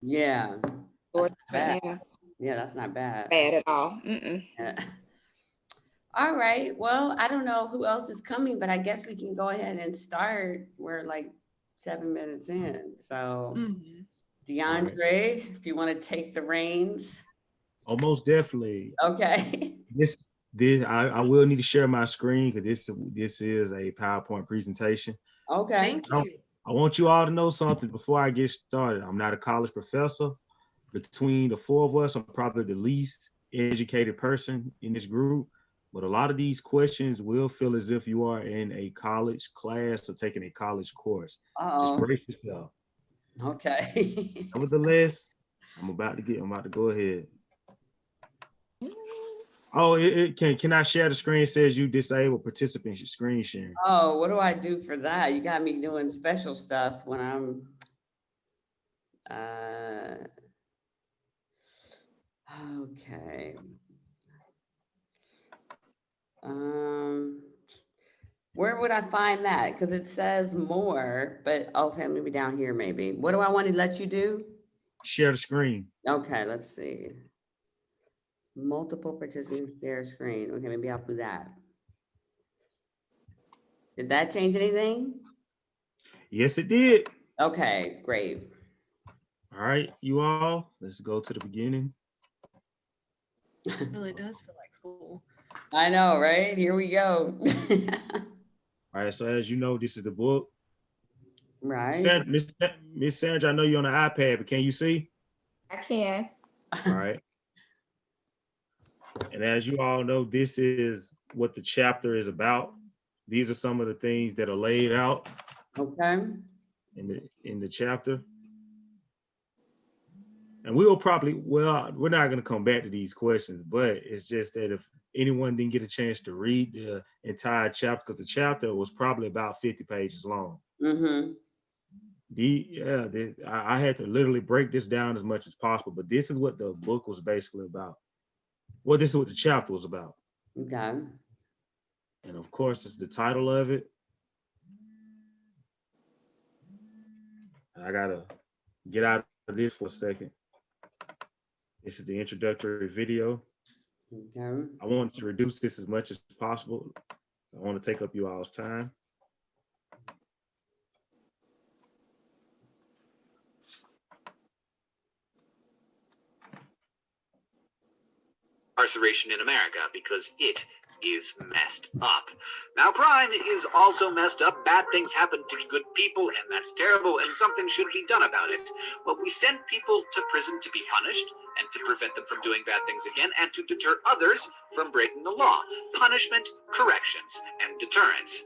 Yeah, that's not bad. Yeah, Yeah, that's not bad. bad at all. Mm-mm. Yeah. All right. Well, I don't know who else is coming, but I guess we can go ahead and start. We're like 7 minutes in. So, Mhm. All right. DeAndre, if you want to take the reins. Oh, most definitely. Okay. This this I will need to share my screen because this is a PowerPoint presentation. Okay. Thank I, you. I want you all to know something before I get started. I'm not a college professor. Between the four of us, I'm probably the least educated person in this group. But a lot of these questions will feel as if you are in a college class or taking a college course. Just Uh-oh. brace yourself. Okay. Nevertheless, I'm about to go ahead. Oh, can I share the screen? It says you disable participant screen sharing. Oh, what do I do for that? You got me doing special stuff when I'm uh okay. Um where would I find that? Because it says more, but okay, maybe down here maybe. What do I want to let you do? Share the screen. Okay, let's see. Multiple participants share screen. Okay, maybe I'll do that. Did that change anything? Yes, it did. Okay, great. All right, you all, let's go to the beginning. Really does feel like school. I know, right? Here we go. All right, so as you know, this is the book. Right. Miss Sandra, I know you're on the iPad, but can you see? I can. All right. And as you all know, this is what the chapter is about. These are some of the things that are laid out Okay. in the chapter. And we will probably, well, we're not going to come back to these questions, but it's just that if anyone didn't get a chance to read the entire chapter, because the chapter was probably about 50 pages long. Mm-hmm. I had to literally break this down as much as possible, but this is what the book was basically about. Well, this is what the chapter was about. Okay. And of course, it's the title of it. I gotta get out of this for a second. This is the introductory video. Okay. I want to reduce this as much as possible. I want to take up you all's time. Incarceration in America because it is messed up. Now, crime is also messed up. Bad things happen to good people, and that's terrible, and something should be done about it. Well, we send people to prison to be punished and to prevent them from doing bad things again and to deter others from breaking the law. Punishment, corrections, and deterrence.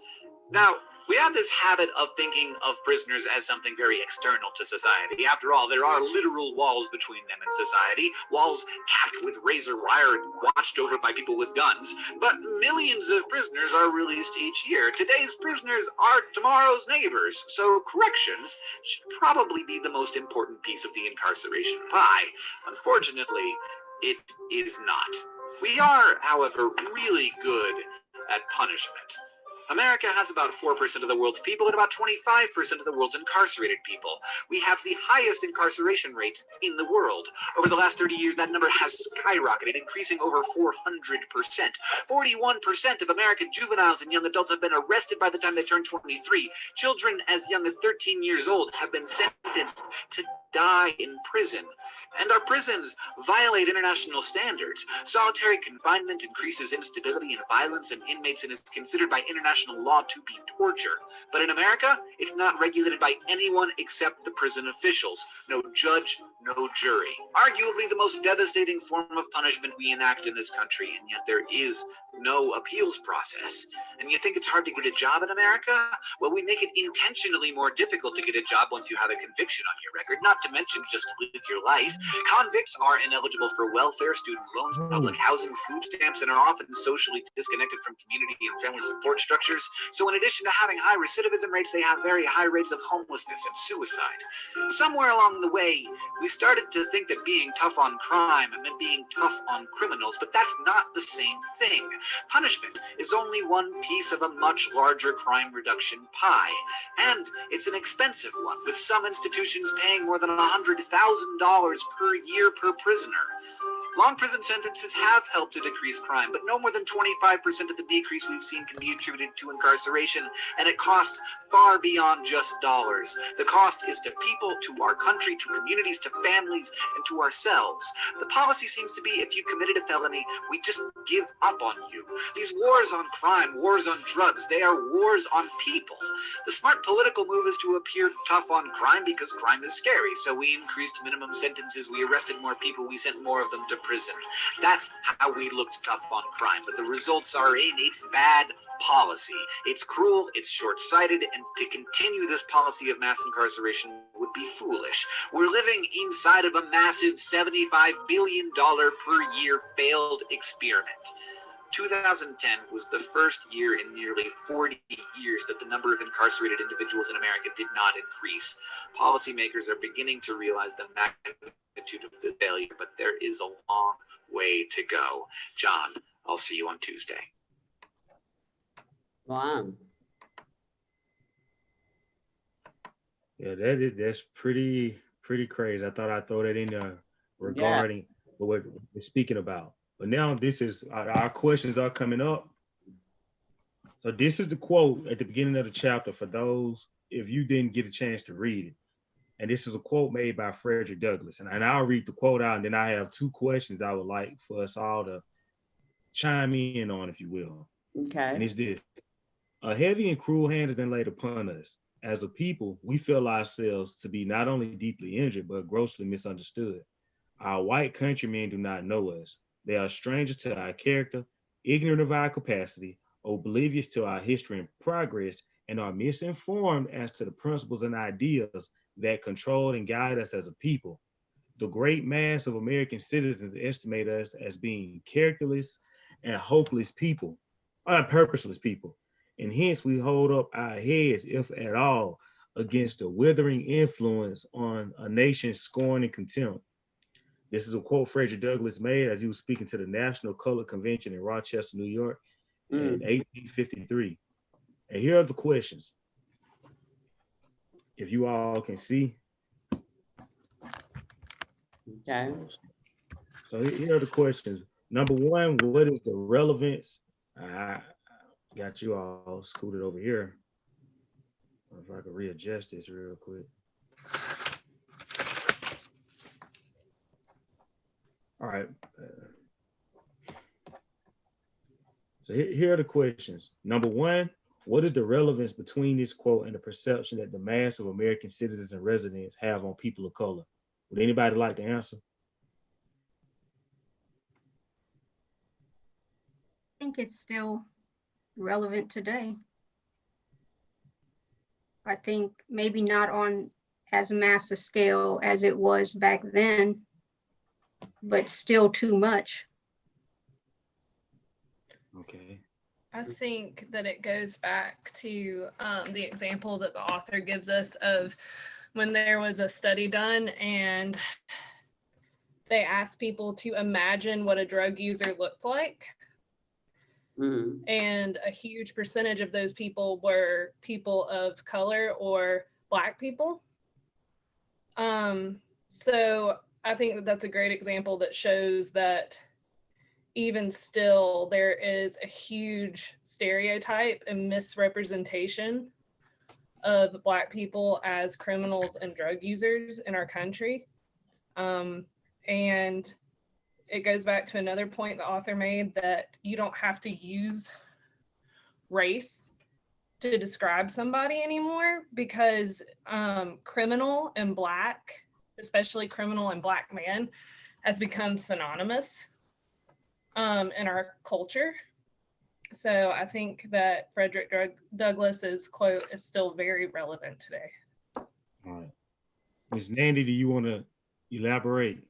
Now, we have this habit of thinking of prisoners as something very external to society. After all, there are literal walls between them and society, walls capped with razor wire and watched over by people with guns. But millions of prisoners are released each year. Today's prisoners are tomorrow's neighbors, so corrections should probably be the most important piece of the incarceration pie. Unfortunately, it is not. We are, however, really good at punishment. America has about 4% of the world's people and about 25% of the world's incarcerated people. We have the highest incarceration rate in the world. Over the last 30 years, that number has skyrocketed, increasing over 400%. 41% of American juveniles and young adults have been arrested by the time they turn 23. Children as young as 13 years old have been sentenced to die in prison. And our prisons violate international standards. Solitary confinement increases instability and violence in inmates and is considered by international law to be torture. But in America, it's not regulated by anyone except the prison officials. No judge, no jury. Arguably the most devastating form of punishment we enact in this country, and yet there is no appeals process. And you think it's hard to get a job in America? Well, we make it intentionally more difficult to get a job once you have a conviction on your record, not to mention just live your life. Convicts are ineligible for welfare, student loans, public housing, food stamps, and are often socially disconnected from community and family support structures. So in addition to having high recidivism rates, they have very high rates of homelessness and suicide. Somewhere along the way, we started to think that being tough on crime meant being tough on criminals, but that's not the same thing. Punishment is only one piece of a much larger crime reduction pie, and it's an expensive one, with some institutions paying more than $100,000 per year per prisoner. Long prison sentences have helped to decrease crime, but no more than 25% of the decrease we've seen can be attributed to incarceration, and it costs far beyond just dollars. The cost is to people, to our country, to communities, to families, and to ourselves. The policy seems to be, if you committed a felony, we just give up on you. These wars on crime, wars on drugs, they are wars on people. The smart political move is to appear tough on crime because crime is scary, so we increased minimum sentences, we arrested more people, we sent more of them to prison. That's how we looked tough on crime, but the results are in. It's bad policy. It's cruel, it's short-sighted, and to continue this policy of mass incarceration would be foolish. We're living inside of a massive $75 billion per year failed experiment. 2010 was the first year in nearly 40 years that the number of incarcerated individuals in America did not increase. Policymakers are beginning to realize the magnitude of this failure, but there is a long way to go. John, I'll see you on Tuesday. Wow. Yeah, that's pretty crazy. I thought I'd throw that in there regarding what we're speaking about. But now this is our questions are coming up. So this is the quote at the beginning of the chapter for those if you didn't get a chance to read it. And this is a quote made by Frederick Douglass. And I'll read the quote out, and then I have two questions I would like for us all to chime in on, if you will. Okay. And it's this: a heavy and cruel hand has been laid upon us. As a people, we feel ourselves to be not only deeply injured, but grossly misunderstood. Our white countrymen do not know us. They are strangers to our character, ignorant of our capacity, oblivious to our history and progress, and are misinformed as to the principles and ideas that control and guide us as a people. The great mass of American citizens estimate us as being characterless and hopeless people, purposeless people. And hence we hold up our heads, if at all, against the withering influence on a nation's scorn and contempt. This is a quote Frederick Douglass made as he was speaking to the National Colored Convention in Rochester, New York in 1853. And here are the questions. If you all can see. Okay. So here are the questions. Number one, what is the relevance? I got you all scooted over here. If I could readjust this real quick. All right. So here are the questions. Number one, what is the relevance between this quote and the perception that the mass of American citizens and residents have on people of color? Would anybody like to answer? I think it's still relevant today. I think maybe not on as massive scale as it was back then, but still too much. Okay. I think that it goes back to the example that the author gives us of when there was a study done and they asked people to imagine what a drug user looked like. And a huge percentage of those people were people of color or Black people. So I think that that's a great example that shows that even still, there is a huge stereotype and misrepresentation of Black people as criminals and drug users in our country. And it goes back to another point the author made, that you don't have to use race to describe somebody anymore, because criminal and Black, especially criminal and Black man, has become synonymous in our culture. So I think that Frederick Douglass's quote is still very relevant today. All right. Ms. Nandy, do you want to elaborate?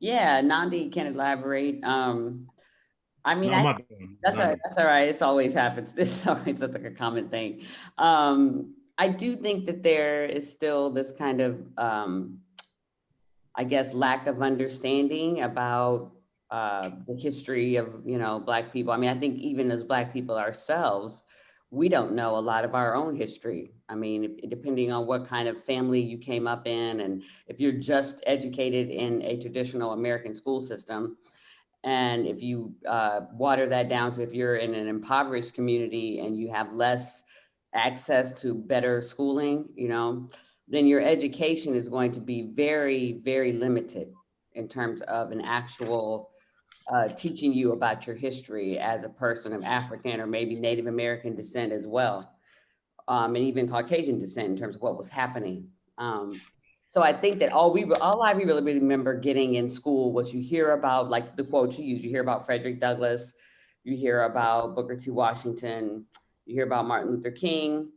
Yeah, Nandi can elaborate. I mean, No, that's all right. It's always happens. This is always like a common thing. I do think that there is still this kind of, I guess, lack of understanding about the history of, you know, Black people. I mean, I think even as Black people ourselves, we don't know a lot of our own history. I mean, depending on what kind of family you came up in, and if you're just educated in a traditional American school system, and if you water that down to if you're in an impoverished community and you have less access to better schooling, you know, then your education is going to be very, very limited in terms of an actual teaching you about your history as a person of African or maybe Native American descent as well, and even Caucasian descent in terms of what was happening. Um, so I think that all I really remember getting in school was you hear about like the quotes you use. You hear about Frederick Douglass, you hear about Booker T. Washington, you hear about Martin Luther King,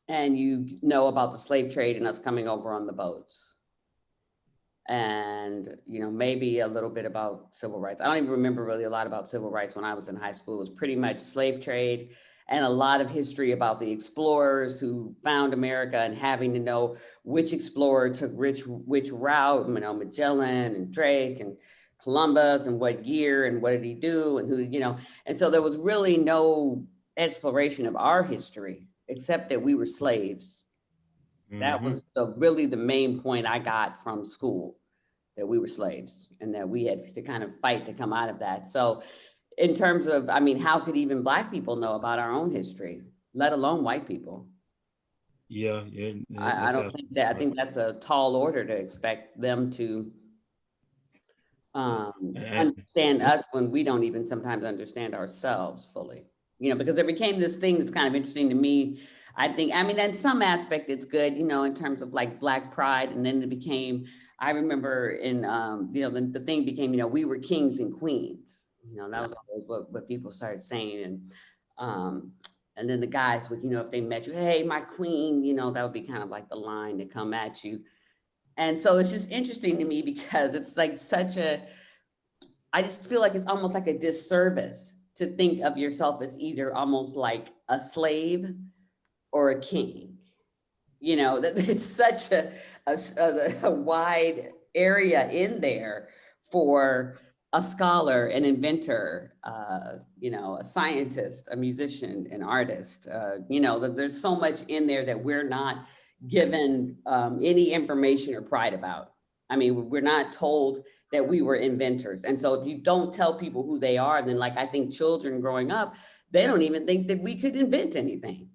and you know about the slave trade and us coming over on the boats. And you know, maybe a little bit about civil rights. I don't even remember really a lot about civil rights when I was in high school. It was pretty much slave trade and a lot of history about the explorers who found America and having to know which explorer took which route, you know, Magellan and Drake and Columbus, and what year and what did he do and who, you know. And so there was really no exploration of our history except that we were slaves. That was really the main point I got from school, that we were slaves and that we had to kind of fight to come out of that. So in terms of, I mean, how could even Black people know about our own history, let alone white people? Yeah, I don't think that, I think that's a tall order to expect them to and understand us when we don't even sometimes understand ourselves fully, you know, because there became this thing that's kind of interesting to me. I think, I mean, in some aspect it's good, you know, in terms of like Black pride. And then it became, I remember in, you know, the thing became, you know, we were kings and queens, you know, that was always what people started saying. Um, and then the guys would, you know, if they met you, hey, my queen, you know, that would be kind of like the line to come at you. And so it's just interesting to me because it's like such a, I just feel like it's almost like a disservice to think of yourself as either almost like a slave or a king. You know, that it's such a wide area in there for a scholar, an inventor, you know, a scientist, a musician, an artist. You know, that there's so much in there that we're not given any information or pride about. I mean, we're not told that we were inventors. And so if you don't tell people who they are, then like I think children growing up, they don't even think that we could invent anything,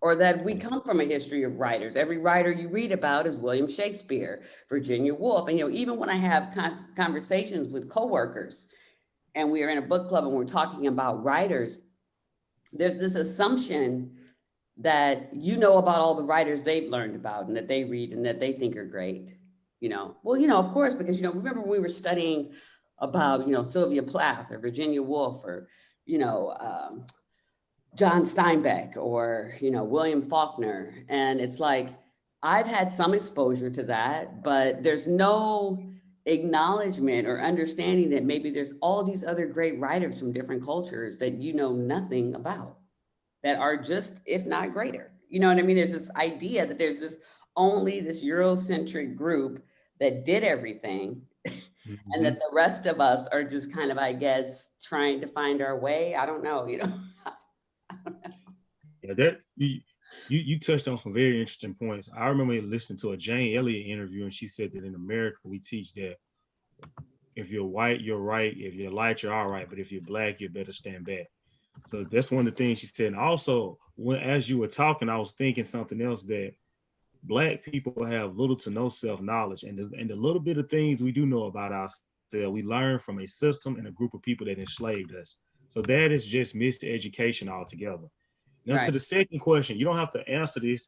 or that we come from a history of writers. Every writer you read about is William Shakespeare, Virginia Woolf. And, you know, even when I have conversations with coworkers and we are in a book club and we're talking about writers, there's this assumption that you know about all the writers they've learned about and that they read and that they think are great. You know, well, you know, of course, because, you know, remember we were studying about, you know, Sylvia Plath or Virginia Woolf or, you know, John Steinbeck or, you know, William Faulkner. And it's like, I've had some exposure to that, but there's no acknowledgement or understanding that maybe there's all these other great writers from different cultures that you know nothing about, that are just, if not greater. You know what I mean? There's this idea that there's this only this Eurocentric group that did everything, and that the rest of us are just kind of, I guess, trying to find our way. I don't know, you know. Yeah, that you touched on some very interesting points. I remember listening to a Jane Elliott interview, and she said that in America we teach that if you're white, you're right. If you're light, you're all right. But if you're Black, you better stand back. So that's one of the things she said. And also, when as you were talking, I was thinking something else, that Black people have little to no self-knowledge, and the little bit of things we do know about ourselves, we learn from a system and a group of people that enslaved us. So that is just miseducation altogether. Now, Right. to the second question, you don't have to answer this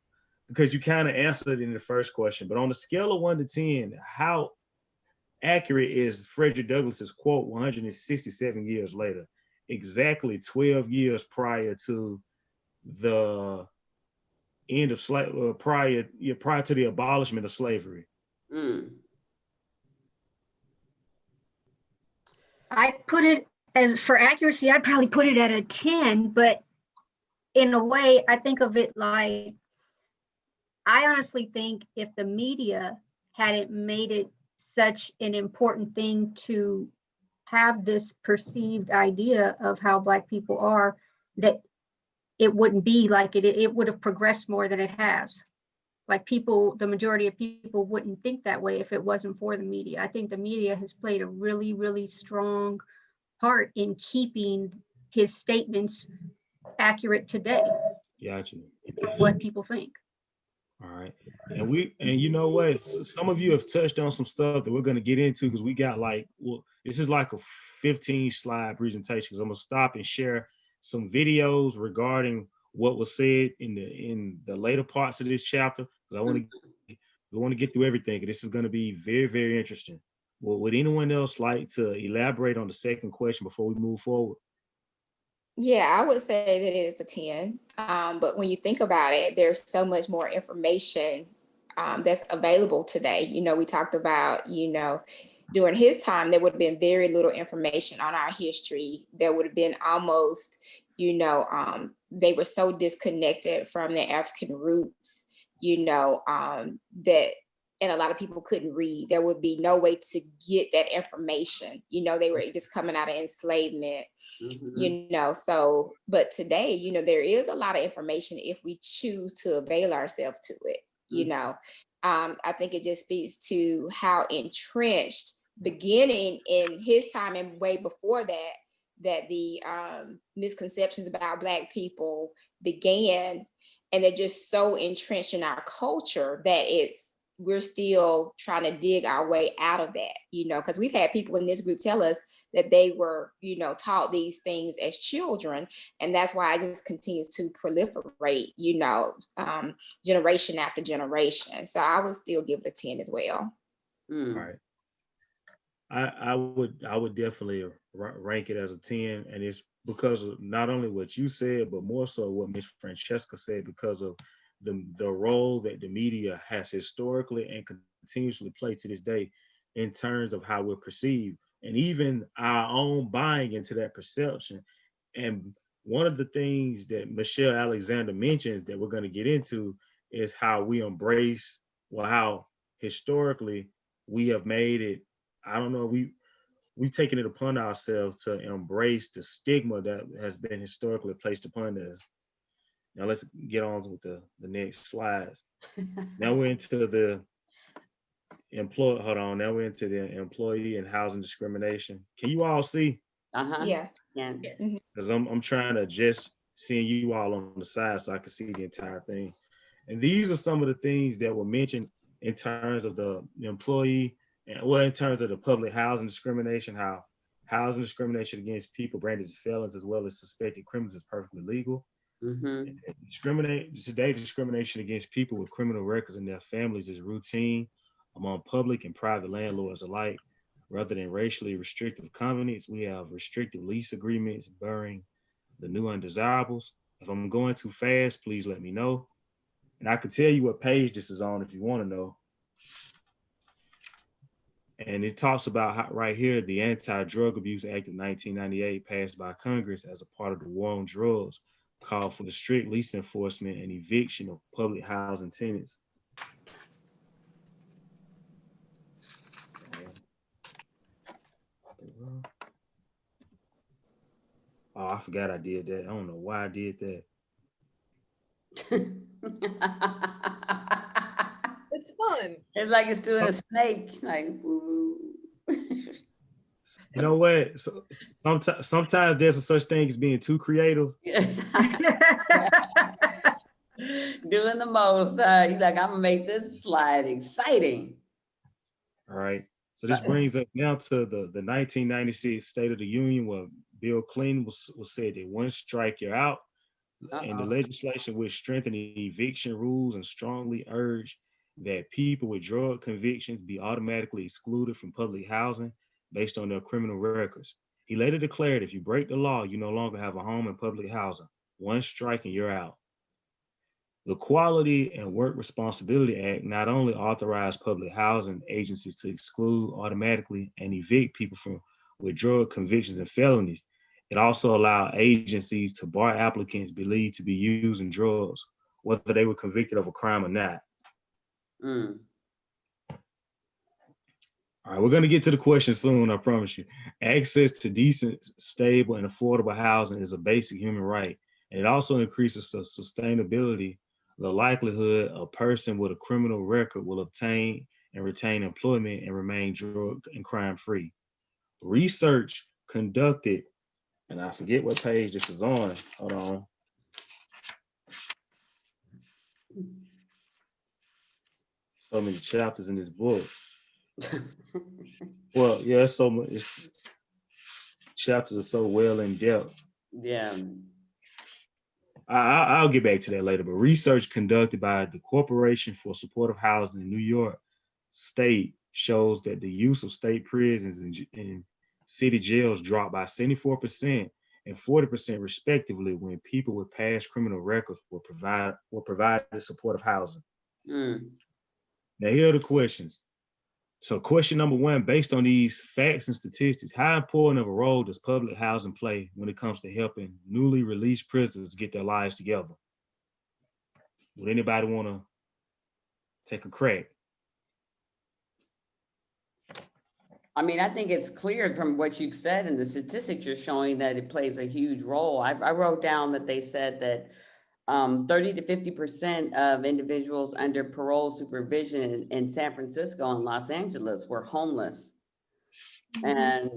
because you kind of answered it in the first question. But on a scale of 1 to 10, how accurate is Frederick Douglass's quote 167 years later, exactly 12 years prior to the end of prior to the abolishment of slavery? I put it as, for accuracy, I'd probably put it at a 10, but in a way, I think of it like, I honestly think if the media hadn't made it such an important thing to have this perceived idea of how Black people are, that it wouldn't be like it would have progressed more than it has. Like people, the majority of people wouldn't think that way if it wasn't for the media. I think the media has played a really, really strong part in keeping his statements accurate today, Gotcha. what people think. All right. And you know what? Some of you have touched on some stuff that we're going to get into, because we got like, well, this is like a 15 slide presentation, because I'm going to stop and share some videos regarding what was said in the later parts of this chapter, because I want to get through everything. This is going to be very, very interesting. Well, would anyone else like to elaborate on the second question before we move forward? Yeah, I would say that it is a 10. But when you think about it, there's so much more information that's available today. You know, we talked about, during his time, there would have been very little information on our history. There would have been almost, they were so disconnected from their African roots, that, and a lot of people couldn't read. There would be no way to get that information. They were just coming out of enslavement. So, but today, there is a lot of information if we choose to avail ourselves to it. I think it just speaks to how entrenched, beginning in his time and way before that the misconceptions about Black people began, and they're just so entrenched in our culture that we're still trying to dig our way out of that, because we've had people in this group tell us that they were, taught these things as children. And that's why it just continues to proliferate, generation after generation. So I would still give it a 10 as well. All right. I would definitely rank it as a 10, and it's because of not only what you said, but more so what Miss Francesca said, because of the role that the media has historically and continuously played to this day in terms of how we're perceived, and even our own buying into that perception. And one of the things that Michelle Alexander mentions that we're going to get into is how we embrace, well, how historically we have made it, I don't know, we've taken it upon ourselves to embrace the stigma that has been historically placed upon us. Now let's get on with the next slides. Now we're into the now we're into the employee and housing discrimination. Can you all see? Yeah. Yeah. Because I'm trying to adjust seeing you all on the side so I can see the entire thing. And these are some of the things that were mentioned in terms of the employee, and well, in terms of the public housing discrimination, how housing discrimination against people branded as felons as well as suspected criminals is perfectly legal. Today, discrimination against people with criminal records and their families is routine among public and private landlords alike. Rather than racially restrictive covenants, we have restrictive lease agreements bearing the new undesirables. If I'm going too fast, please let me know. And I can tell you what page this is on if you want to know. And it talks about how, right here, the Anti-Drug Abuse Act of 1998 passed by Congress as a part of the war on drugs, called for the strict lease enforcement and eviction of public housing tenants. Oh, I forgot I did that. I don't know why I did that. It's fun. It's like it's doing a snake. Like, ooh. You know what? So, sometimes there's a such thing as being too creative. Doing the most. He's like, I'm gonna make this slide exciting. All right. So this brings us now to the 1996 State of the Union, where Bill Clinton was said that one strike you're out. And the legislation would strengthen the eviction rules and strongly urge that people with drug convictions be automatically excluded from public housing based on their criminal records. He later declared, if you break the law, you no longer have a home in public housing. One strike and you're out. The Quality and Work Responsibility Act not only authorized public housing agencies to exclude automatically and evict people with drug convictions and felonies, it also allowed agencies to bar applicants believed to be using drugs, whether they were convicted of a crime or not. All right, we're going to get to the question soon, I promise you. Access to decent, stable, and affordable housing is a basic human right. And it also increases the sustainability, the likelihood a person with a criminal record will obtain and retain employment and remain drug and crime free. Research conducted, and I forget what page this is on. Hold on. So many chapters in this book. Well, yeah, it's so much. Chapters are so well in depth. Yeah. I'll get back to that later. But research conducted by the Corporation for Supportive Housing in New York State shows that the use of state prisons and city jails dropped by 74% and 40% respectively when people with past criminal records were provided supportive housing. Mm. Now here are the questions. So question number one, based on these facts and statistics, how important of a role does public housing play when it comes to helping newly released prisoners get their lives together? Would anybody want to take a crack? I mean, I think it's clear from what you've said and the statistics you're showing that it plays a huge role. I wrote down that they said that 30 to 50% of individuals under parole supervision in San Francisco and Los Angeles were homeless. And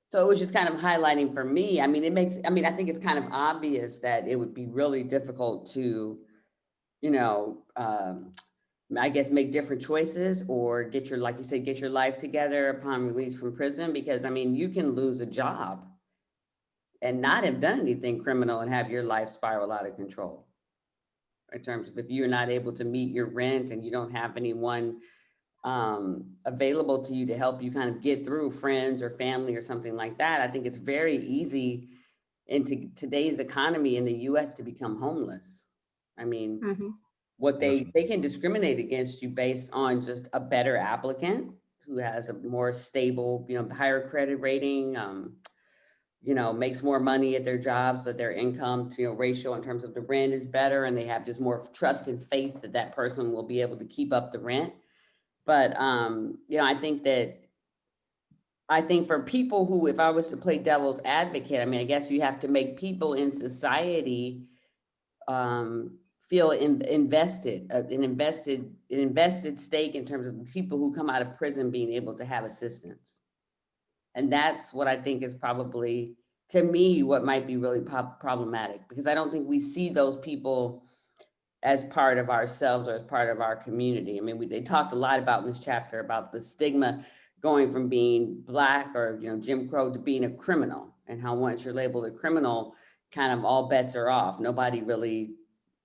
so it was just kind of highlighting for me. I mean, I think it's kind of obvious that it would be really difficult to, you know, I guess make different choices or get your, like you said, get your life together upon release from prison, because I mean, you can lose a job and not have done anything criminal and have your life spiral out of control. In terms of if you're not able to meet your rent and you don't have anyone available to you to help you kind of get through, friends or family or something like that, I think it's very easy in today's economy in the US to become homeless. I mean, what they can discriminate against you based on just a better applicant who has a more stable, higher credit rating, makes more money at their jobs, that their income to ratio in terms of the rent is better, and they have just more trust and faith that that person will be able to keep up the rent. But I think for people who, if I was to play devil's advocate, I mean, I guess you have to make people in society feel invested, an invested stake in terms of people who come out of prison being able to have assistance. And that's what I think is probably, to me, what might be really problematic, because I don't think we see those people as part of ourselves or as part of our community. I mean, they talked a lot about in this chapter about the stigma going from being Black or, Jim Crow to being a criminal, and how once you're labeled a criminal, kind of all bets are off. Nobody really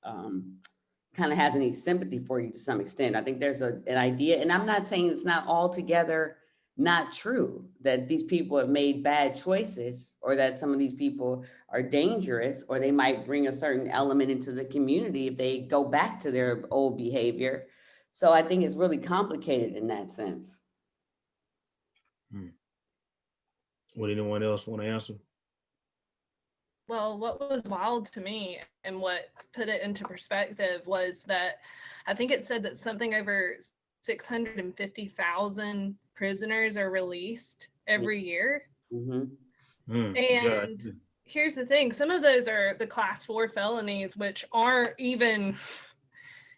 kind of has any sympathy for you to some extent. I think there's an idea, and I'm not saying it's not altogether not true that these people have made bad choices, or that some of these people are dangerous, or they might bring a certain element into the community if they go back to their old behavior. So I think it's really complicated in that sense. Would anyone else want to answer? Well, what was wild to me and what put it into perspective was that I think it said that something over 650,000 prisoners are released every year. And here's the thing, some of those are the class 4 felonies, which aren't even,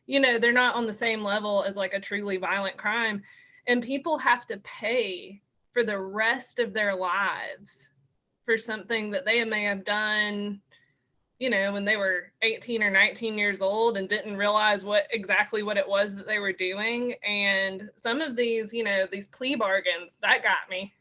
they're not on the same level as like a truly violent crime. And people have to pay for the rest of their lives for something that they may have done, when they were 18 or 19 years old and didn't realize exactly what it was that they were doing. And some of these, these plea bargains, that got me.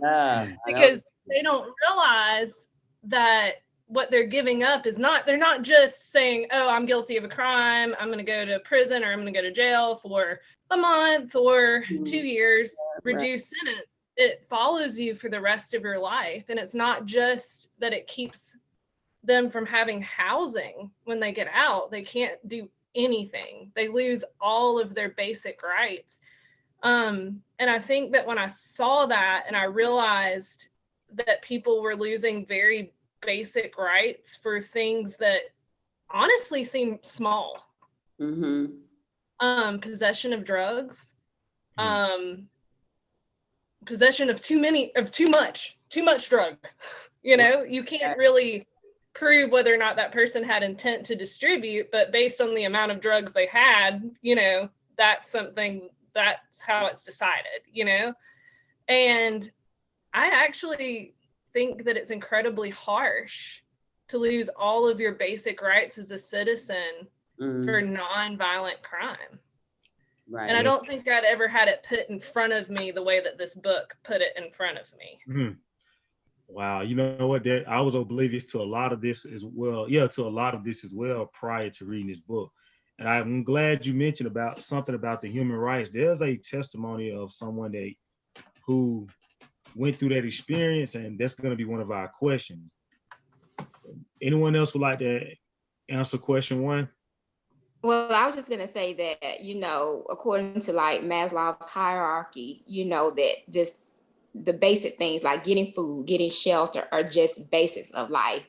Yeah. Because they don't realize that what they're giving up is they're not just saying, oh, I'm guilty of a crime, I'm going to go to prison, or I'm going to go to jail for a month or 2 years, reduced sentence. It follows you for the rest of your life. And it's not just that it keeps them from having housing when they get out. They can't do anything. They lose all of their basic rights. And I think that when I saw that and I realized that people were losing very basic rights for things that honestly seem small, possession of drugs, possession of too much drug. You know, you can't really prove whether or not that person had intent to distribute, but based on the amount of drugs they had, you know, that's how it's decided, you know? And I actually think that it's incredibly harsh to lose all of your basic rights as a citizen for non-violent crime. Right. And I don't think I'd ever had it put in front of me the way that this book put it in front of me. Wow, you know what? That I was oblivious to a lot of this as well. Yeah, to a lot of this as well prior to reading this book. And I'm glad you mentioned about something about the human rights. There's a testimony of someone who went through that experience, and that's going to be one of our questions. Anyone else would like to answer question 1? Well, I was just going to say that, you know, according to like Maslow's hierarchy, you know, that just the basic things like getting food, getting shelter are just basics of life.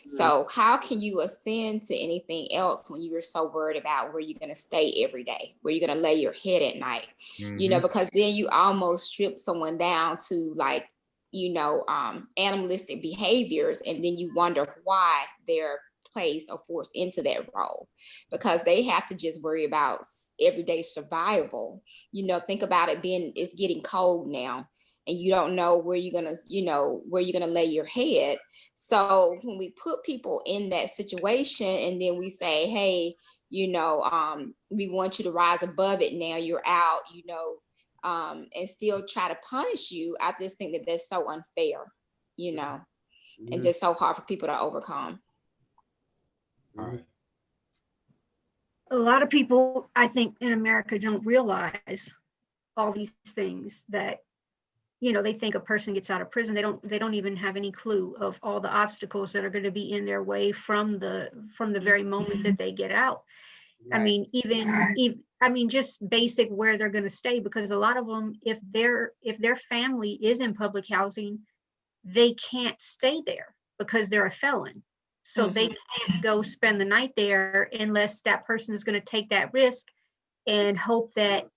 So how can you ascend to anything else when you're so worried about where you're going to stay every day, where you're going to lay your head at night, you know, because then you almost strip someone down to like, you know, animalistic behaviors. And then you wonder why they're placed or forced into that role, because they have to just worry about everyday survival. You know, think about it's getting cold now, and you don't know where you're gonna lay your head. So when we put people in that situation and then we say, hey, you know, we want you to rise above it now, you're out, you know, and still try to punish you, I just think that that's so unfair, you know, and just so hard for people to overcome. All right. A lot of people, I think, in America don't realize all these things that, you know, they think a person gets out of prison. They don't even have any clue of all the obstacles that are going to be in their way from the very moment that they get out. Right. I mean, just basic where they're going to stay, because a lot of them, if their family is in public housing, they can't stay there because they're a felon. So they can't go spend the night there unless that person is going to take that risk and hope that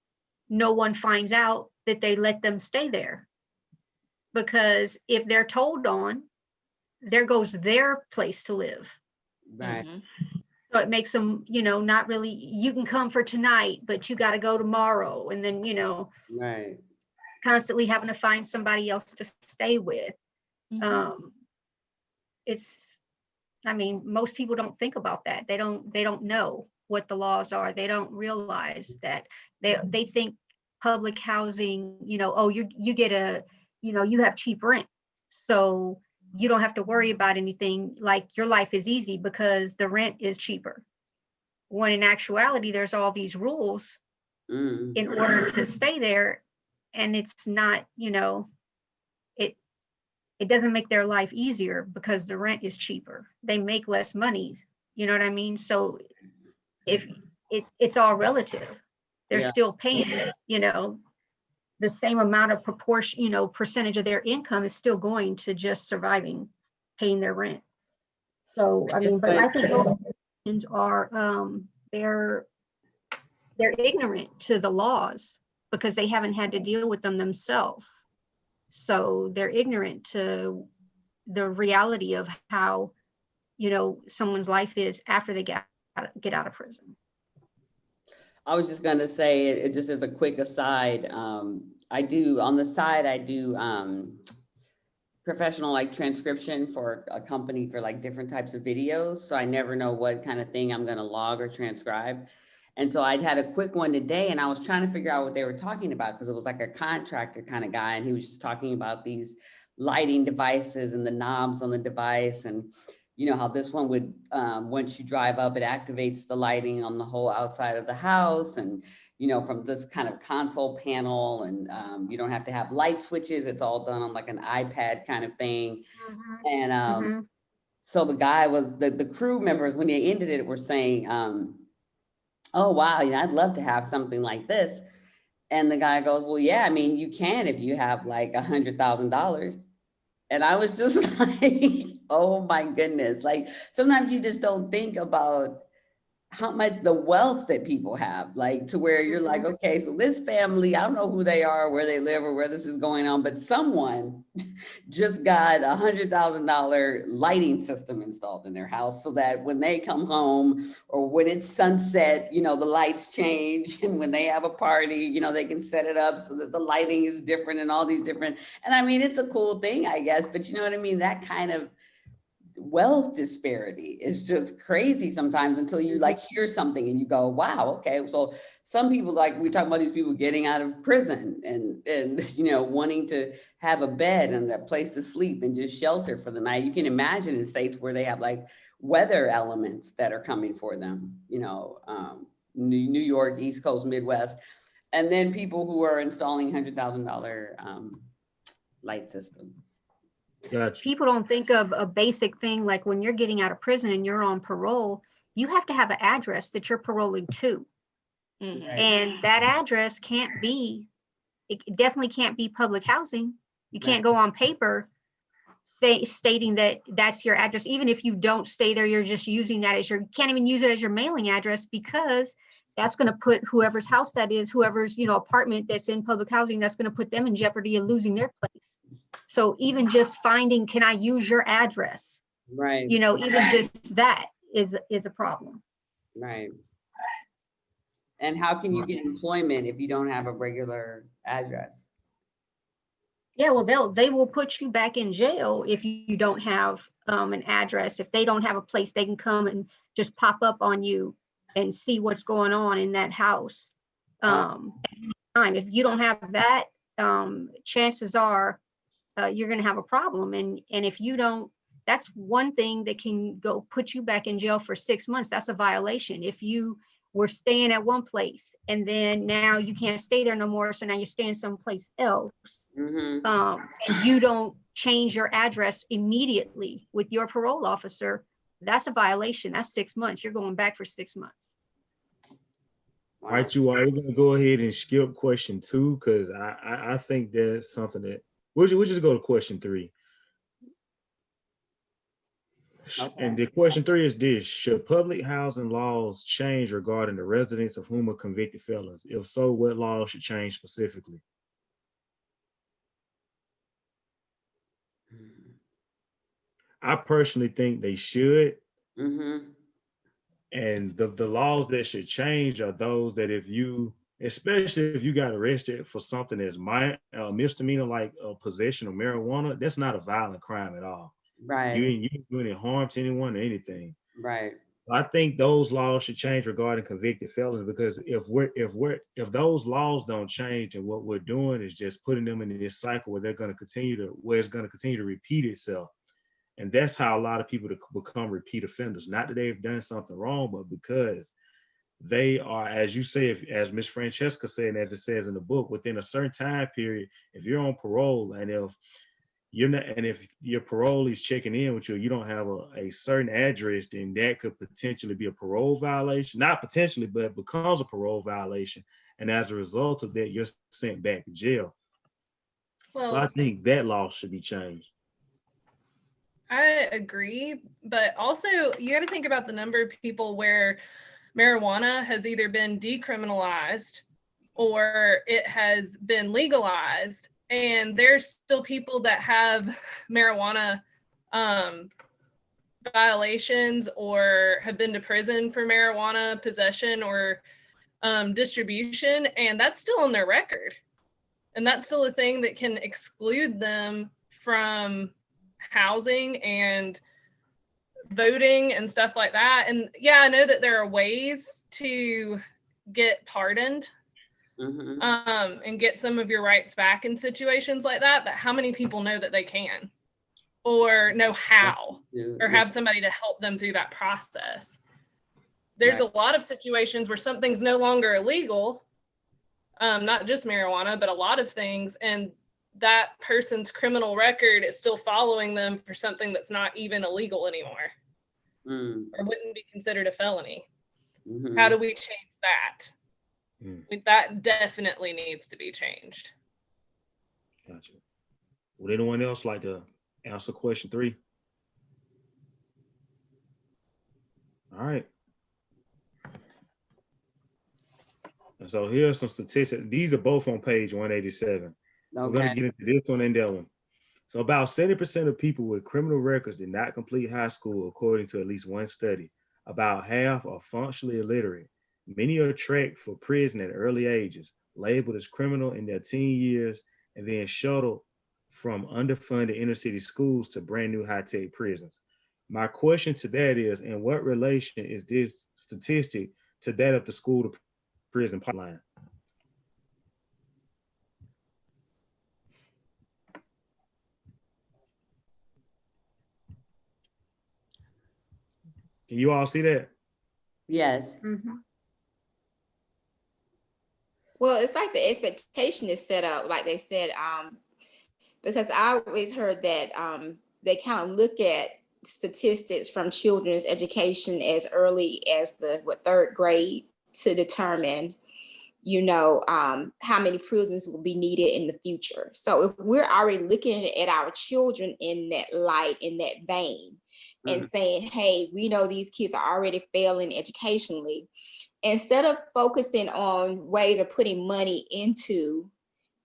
no one finds out that they let them stay there. Because if they're told on, there goes their place to live. Right. So it makes them, you know, not really, you can come for tonight, but you got to go tomorrow. And then, you know, constantly having to find somebody else to stay with. I mean, most people don't think about that. They don't know what the laws are. They don't realize that they think public housing, you know, oh, you get you have cheap rent. So you don't have to worry about anything, like your life is easy because the rent is cheaper. When in actuality, there's all these rules in order to stay there. And it's not, you know, it doesn't make their life easier because the rent is cheaper. They make less money. You know what I mean? So if it's all relative, they're still paying, you know, the same amount of proportion, you know, percentage of their income is still going to just surviving, paying their rent. So, I mean, but I think those things are, they're ignorant to the laws because they haven't had to deal with them themselves. So they're ignorant to the reality of how, you know, someone's life is after they get out of prison. I was just going to say, it just as a quick aside, I do professional like transcription for a company for like different types of videos. So I never know what kind of thing I'm going to log or transcribe. And so I'd had a quick one today and I was trying to figure out what they were talking about because it was like a contractor kind of guy. And he was just talking about these lighting devices and the knobs on the device. And you know how this one would, once you drive up, it activates the lighting on the whole outside of the house. And, you know, from this kind of console panel and you don't have to have light switches. It's all done on like an iPad kind of thing. And so the guy was, the crew members, when they ended it, were saying, oh, wow, you know, I'd love to have something like this. And the guy goes, well, yeah, I mean, you can if you have like $100,000. And I was just like, oh my goodness. Like sometimes you just don't think about how much the wealth that people have, like to where you're like, okay, so this family, I don't know who they are, where they live or where this is going on, but someone just got $100,000 lighting system installed in their house so that when they come home or when it's sunset, the lights change. And when they have a party, they can set it up so that the lighting is different and all these different, and I mean, it's a cool thing, I guess, but you know what I mean? That kind of wealth disparity is just crazy sometimes until you like hear something and you go, wow, okay. So some people, like we talk about these people getting out of prison and wanting to have a bed and a place to sleep and just shelter for the night. You can imagine in states where they have like weather elements that are coming for them, New York, East Coast, Midwest, and then people who are installing $100,000 light systems. Gotcha. People don't think of a basic thing like when you're getting out of prison and you're on parole, you have to have an address that you're paroling to. And that address it definitely can't be public housing. You can't go on paper stating that that's your address. Even if you don't stay there, you're just using that as can't even use it as your mailing address, because that's going to put whoever's house that is, whoever's, apartment that's in public housing, that's going to put them in jeopardy of losing their place. So even just finding, can I use your address? Right. Even just that is a problem. Right. And how can you get employment if you don't have a regular address? Yeah, well, they will put you back in jail if you don't have an address. If they don't have a place, they can come and just pop up on you and see what's going on in that house. If you don't have that, chances are you're going to have a problem. And if you don't, that's one thing that can go put you back in jail for 6 months. That's a violation. If you were staying at one place and then now you can't stay there no more, so now you're staying someplace else, and you don't change your address immediately with your parole officer, that's a violation. That's 6 months. You're going back for 6 months. All right, you are. We're gonna go ahead and skip question 2 because I think that's something that we'll just go to question 3. Okay. And the question 3 is this: should public housing laws change regarding the residents of whom are convicted felons? If so, what laws should change specifically? I personally think they should. And the laws that should change are those that especially if you got arrested for something that's misdemeanor, like possession of marijuana, that's not a violent crime at all. Right. You ain't doing any harm to anyone or anything. Right. I think those laws should change regarding convicted felons, because if those laws don't change, and what we're doing is just putting them in this cycle where it's going to continue to repeat itself. And that's how a lot of people become repeat offenders. Not that they've done something wrong, but because they are, as you say, as Ms. Francesca said, and as it says in the book, within a certain time period, if you're on parole and if your parolee is checking in with you, you don't have a certain address, then that could potentially be a parole violation. Not potentially, but becomes a parole violation. And as a result of that, you're sent back to jail. So I think that law should be changed. I agree, but also you got to think about the number of people where marijuana has either been decriminalized or it has been legalized, and there's still people that have marijuana violations or have been to prison for marijuana possession or distribution, and that's still on their record. And that's still a thing that can exclude them from housing and voting and stuff like that. And yeah, I know that there are ways to get pardoned and get some of your rights back in situations like that, but how many people know that they can or know how or have somebody to help them through that process? There's a lot of situations where something's no longer illegal, not just marijuana, but a lot of things, and that person's criminal record is still following them for something that's not even illegal anymore or wouldn't be considered a felony. How do we change that? That definitely needs to be changed. Gotcha. Would anyone else like to answer question 3? All right. And so here's some statistics. These are both on page 187. We're going to Okay. get into this one and that one. So about 70% of people with criminal records did not complete high school, according to at least one study. About half are functionally illiterate. Many are tracked for prison at early ages, labeled as criminal in their teen years, and then shuttled from underfunded inner city schools to brand new high-tech prisons. My question to that is, in what relation is this statistic to that of the school to prison pipeline? Can you all see that? Yes. Mhm. Well, it's like the expectation is set up, like they said, because I always heard that they kind of look at statistics from children's education as early as the third grade to determine, how many prisons will be needed in the future. So if we're already looking at our children in that light, in that vein, and saying, hey, we know these kids are already failing educationally, instead of focusing on ways of putting money into,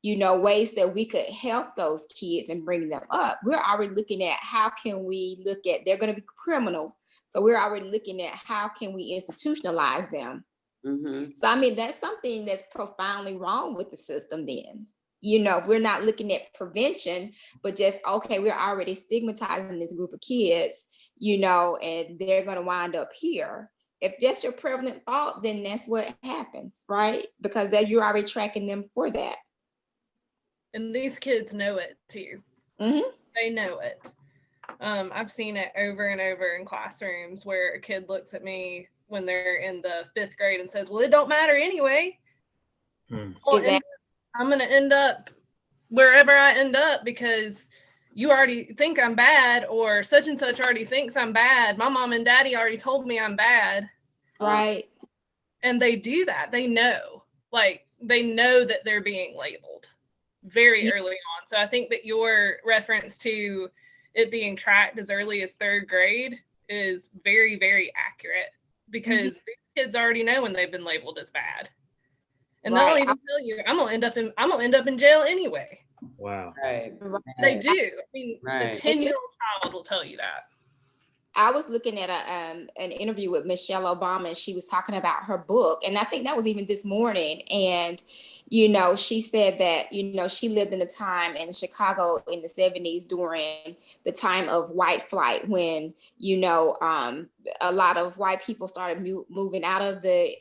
ways that we could help those kids and bring them up, we're already looking at how can we look at, they're going to be criminals. So we're already looking at how can we institutionalize them. So, I mean, that's something that's profoundly wrong with the system then. We're not looking at prevention, but just, okay, we're already stigmatizing this group of kids, and they're going to wind up here. If that's your prevalent thought, then that's what happens, right? Because that you're already tracking them for that. And these kids know it too. They know it. I've seen it over and over in classrooms where a kid looks at me when they're in the 5th grade and says, well, it don't matter anyway. Exactly. I'm going to end up wherever I end up because you already think I'm bad, or such and such already thinks I'm bad. My mom and daddy already told me I'm bad. Right. And they do that. They know that they're being labeled very early on. So I think that your reference to it being tracked as early as 3rd grade is very, very accurate, because these kids already know when they've been labeled as bad. And they'll even tell you, I'm gonna end up in jail anyway. Wow. Right. They do. I mean, Right. a 10-year-old child will tell you that. I was looking at an interview with Michelle Obama, and she was talking about her book. And I think that was even this morning. And, she said that, she lived in a time in Chicago in the 70s during the time of white flight when, a lot of white people started moving out of the,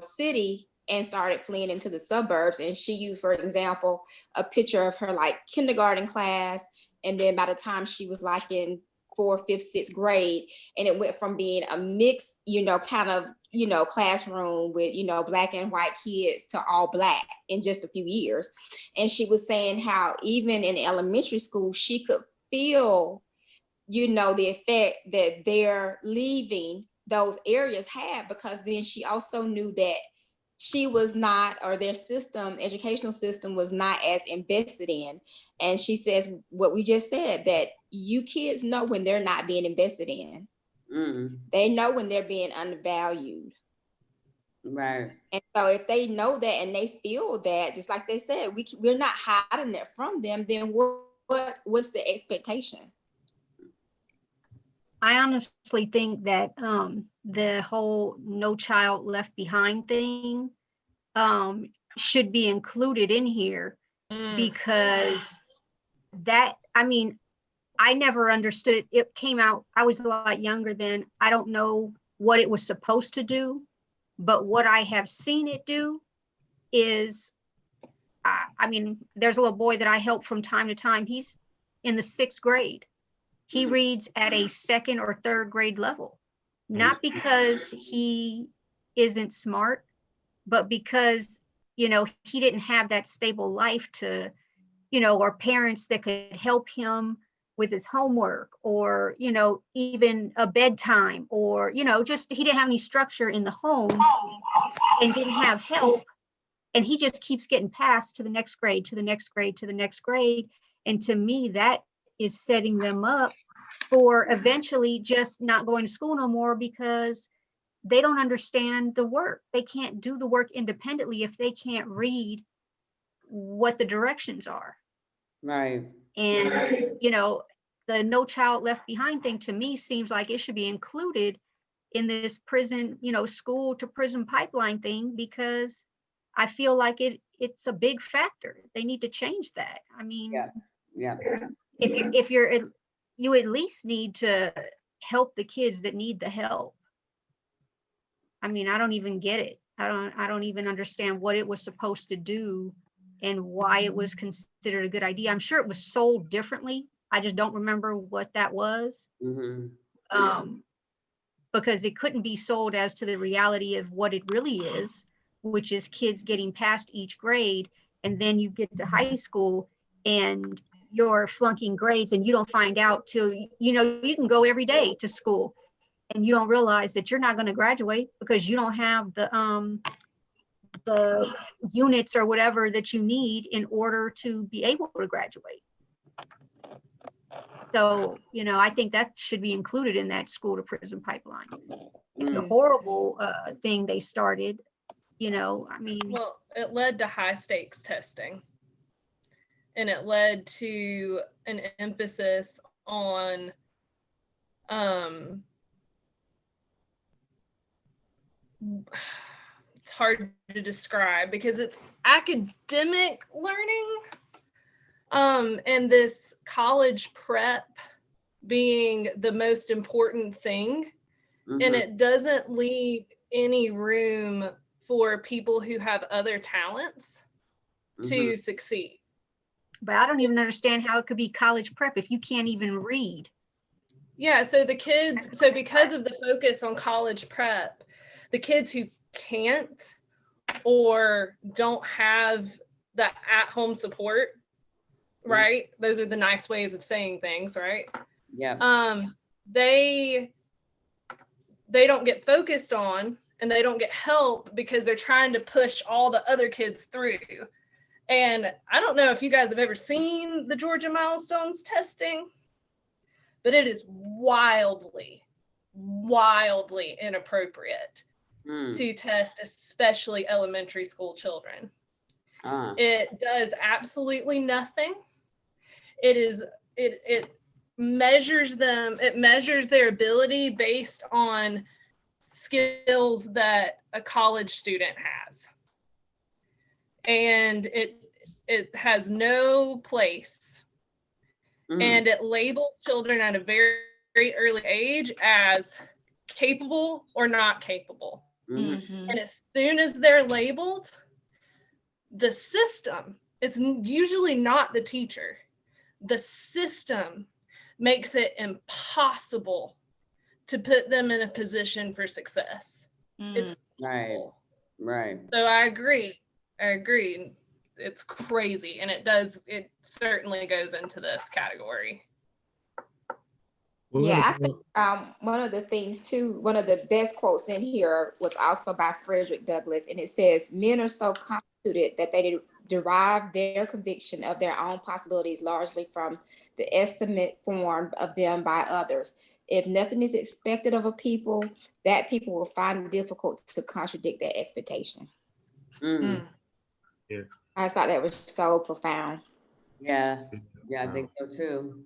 city and started fleeing into the suburbs. And she used, for example, a picture of her like kindergarten class. And then by the time she was like in 4th, 5th, 6th grade, and it went from being a mixed, kind of, classroom with, Black and white kids to all Black in just a few years. And she was saying how even in elementary school, she could feel, the effect that their leaving those areas had, because then she also knew that she was not, or their system, educational system was not as invested in. And she says what we just said, that you kids know when they're not being invested in. They know when they're being undervalued. Right. And so if they know that and they feel that, just like they said, we're not hiding that from them, then what's the expectation? I honestly think that the whole No Child Left Behind thing should be included in here, because that, I mean, I never understood it. It came out, I was a lot younger then. I don't know what it was supposed to do, but what I have seen it do is, I mean, there's a little boy that I help from time to time. He's in the 6th grade. He reads at a 2nd or 3rd grade level, not because he isn't smart, but because, he didn't have that stable life to, or parents that could help him with his homework, or, even a bedtime, or, just he didn't have any structure in the home and didn't have help. And he just keeps getting passed to the next grade, to the next grade, to the next grade. And to me, that is setting them up for eventually just not going to school no more, because they don't understand the work. They can't do the work independently if they can't read what the directions are. Right. And, you know, the No Child Left Behind thing to me seems like it should be included in this prison, you know, school to prison pipeline thing, because I feel like it's a big factor. They need to change that. I mean, Yeah. Yeah. if you at least need to help the kids that need the help. I mean, I don't even get it. I don't even understand what it was supposed to do and why it was considered a good idea. I'm sure it was sold differently. I just don't remember what that was. Mm-hmm. Because it couldn't be sold as to the reality of what it really is, which is kids getting past each grade, and then you get to high school and you're flunking grades and you don't find out till, you know, you can go every day to school and you don't realize that you're not going to graduate because you don't have the units or whatever that you need in order to be able to graduate. So, you know, I think that should be included in that school to prison pipeline. It's a horrible thing they started, you know, I mean. Well, it led to high stakes testing, and it led to an emphasis on it's hard to describe because it's academic learning, and this college prep being the most important thing. Mm-hmm. And it doesn't leave any room for people who have other talents to succeed. But I don't even understand how it could be college prep if you can't even read. Yeah, so the kids, so because of the focus on college prep, the kids who can't or don't have that at-home support, right? Those are the nice ways of saying things, right? Yeah. They don't get focused on, and they don't get help because they're trying to push all the other kids through. And I don't know if you guys have ever seen the Georgia Milestones testing, but it is wildly, wildly inappropriate to test, especially elementary school children. It does absolutely nothing. It measures them, it measures their ability based on skills that a college student has. And it has no place. And it labels children at a very, very early age as capable or not capable. And as soon as they're labeled, the system, it's usually not the teacher, the system makes it impossible to put them in a position for success. It's right. So I agree. It's crazy, and it certainly goes into this category. Yeah, I think one of the things too, one of the best quotes in here was also by Frederick Douglass, and it says, "Men are so constituted that they derive their conviction of their own possibilities largely from the estimate formed of them by others. If nothing is expected of a people, that people will find it difficult to contradict their expectation." Yeah. I just thought that was so profound. Yeah, I think so too.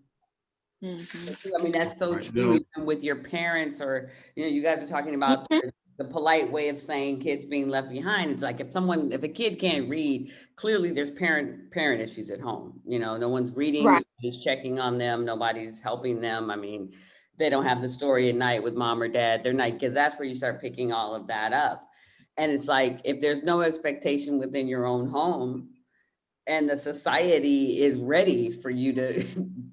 I mean, that's so Right, true. no. Even with your parents, or, you know, you guys are talking about the polite way of saying kids being left behind. It's like if a kid can't read, clearly there's parent issues at home. You know, no one's reading, Right. nobody's checking on them, nobody's helping them. I mean, they don't have the story at night with mom or dad. They're not, because that's where you start picking all of that up. And it's like, if there's no expectation within your own home, and the society is ready for you to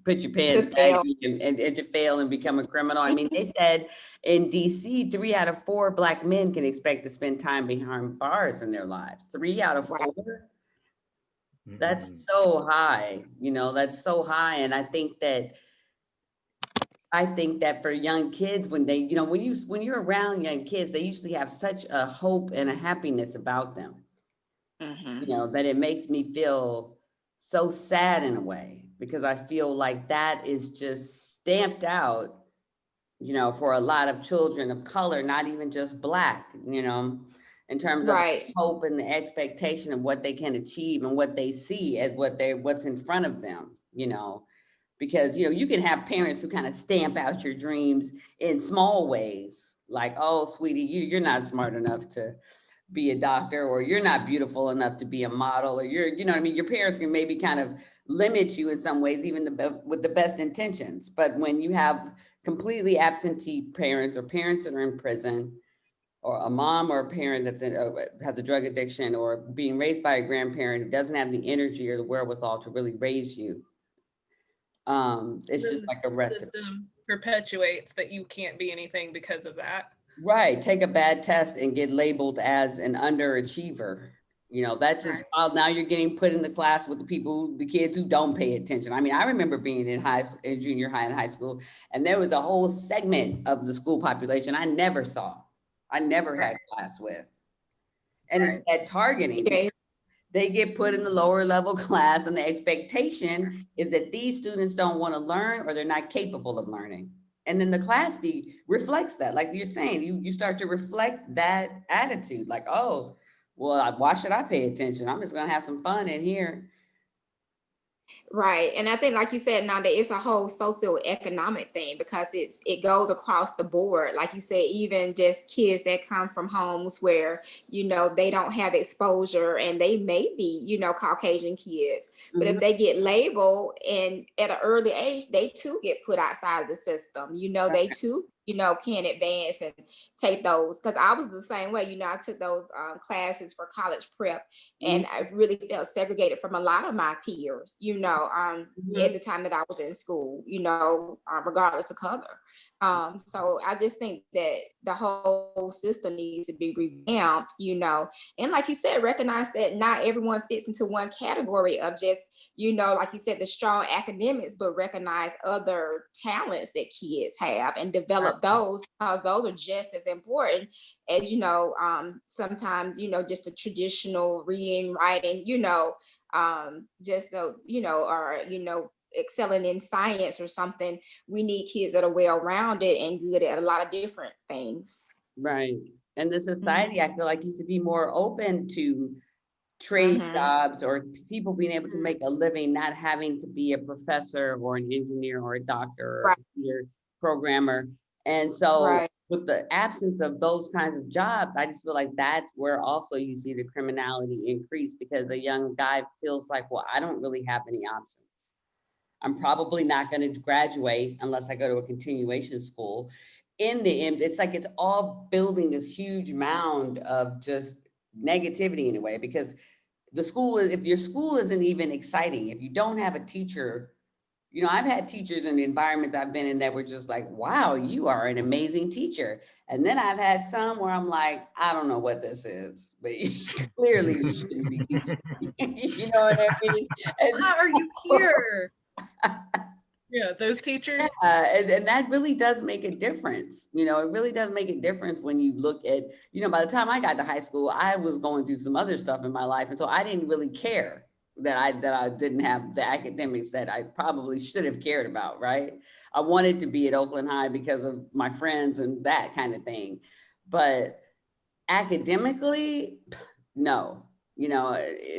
put your pants back and to fail and become a criminal. I mean, they said in DC, 3 out of 4 Black men can expect to spend time behind bars in their lives. 3 out of 4? That's so high, you know, that's so high. And I think that for young kids, when they, you know, when you're around young kids, they usually have such a hope and a happiness about them. You know, that it makes me feel so sad in a way, because I feel like that is just stamped out you know, for a lot of children of color, not even just Black, you know, in terms of Right. hope and the expectation of what they can achieve and what they see as what's in front of them, you know, because, you know, you can have parents who kind of stamp out your dreams in small ways, like, oh, sweetie, you're not smart enough to be a doctor, or you're not beautiful enough to be a model, or you're, you know what I mean? Your parents can maybe kind of limit you in some ways, even with the best intentions. But when you have completely absentee parents, or parents that are in prison, or a mom or a parent that's has a drug addiction, or being raised by a grandparent who doesn't have the energy or the wherewithal to really raise you, it's Then just the like a school recipe. system perpetuates that you can't be anything because of that. Right. Take a bad test and get labeled as an underachiever. You know, that just, now you're getting put in the class with the kids who don't pay attention. I mean, I remember being in junior high and high school, and there was a whole segment of the school population I never saw. I never had class with. And it's that targeting. Yeah. They get put in the lower level class, and the expectation is that these students don't want to learn, or they're not capable of learning. And then the class B reflects that. Like you're saying, you start to reflect that attitude, like, oh, well, why should I pay attention? I'm just gonna have some fun in here. Right. And I think, like you said, Nanda, it's a whole socioeconomic thing, because it goes across the board. Like you said, even just kids that come from homes where, you know, they don't have exposure, and they may be, you know, Caucasian kids. But if they get labeled, and at an early age, they too get put outside of the system. You know, they too, you know, can advance and take those. Because I was the same way. You know, I took those classes for college prep, and I really felt segregated from a lot of my peers, you know, at the time that I was in school, you know, regardless of color. So I just think that the whole system needs to be revamped, you know, and like you said, recognize that not everyone fits into one category of just, you know, like you said, the strong academics, but recognize other talents that kids have and develop those, because those are just as important as, you know, sometimes, you know, just the traditional reading, writing, you know, just those, you know, or, you know, excelling in science or something. We need kids that are well-rounded and good at a lot of different things. Right. And the society, I feel like, used to be more open to trade jobs, or people being able to make a living, not having to be a professor or an engineer or a doctor or a computer programmer. And so with the absence of those kinds of jobs, I just feel like that's where also you see the criminality increase, because a young guy feels like, well, I don't really have any options. I'm probably not going to graduate unless I go to a continuation school. In the end, it's like it's all building this huge mound of just negativity in a way, because the school is, if your school isn't even exciting, if you don't have a teacher, you know, I've had teachers in the environments I've been in that were just like, wow, you are an amazing teacher. And then I've had some where I'm like, I don't know what this is, but clearly you shouldn't be teaching. You know what I mean? And Why are you here? Yeah, those teachers. and that really does make a difference. You know, it really does make a difference when you look at, you know, by the time I got to high school, I was going through some other stuff in my life. And so I didn't really care that I didn't have the academics that I probably should have cared about, right? I wanted to be at Oakland High because of my friends and that kind of thing. But academically, no. You know,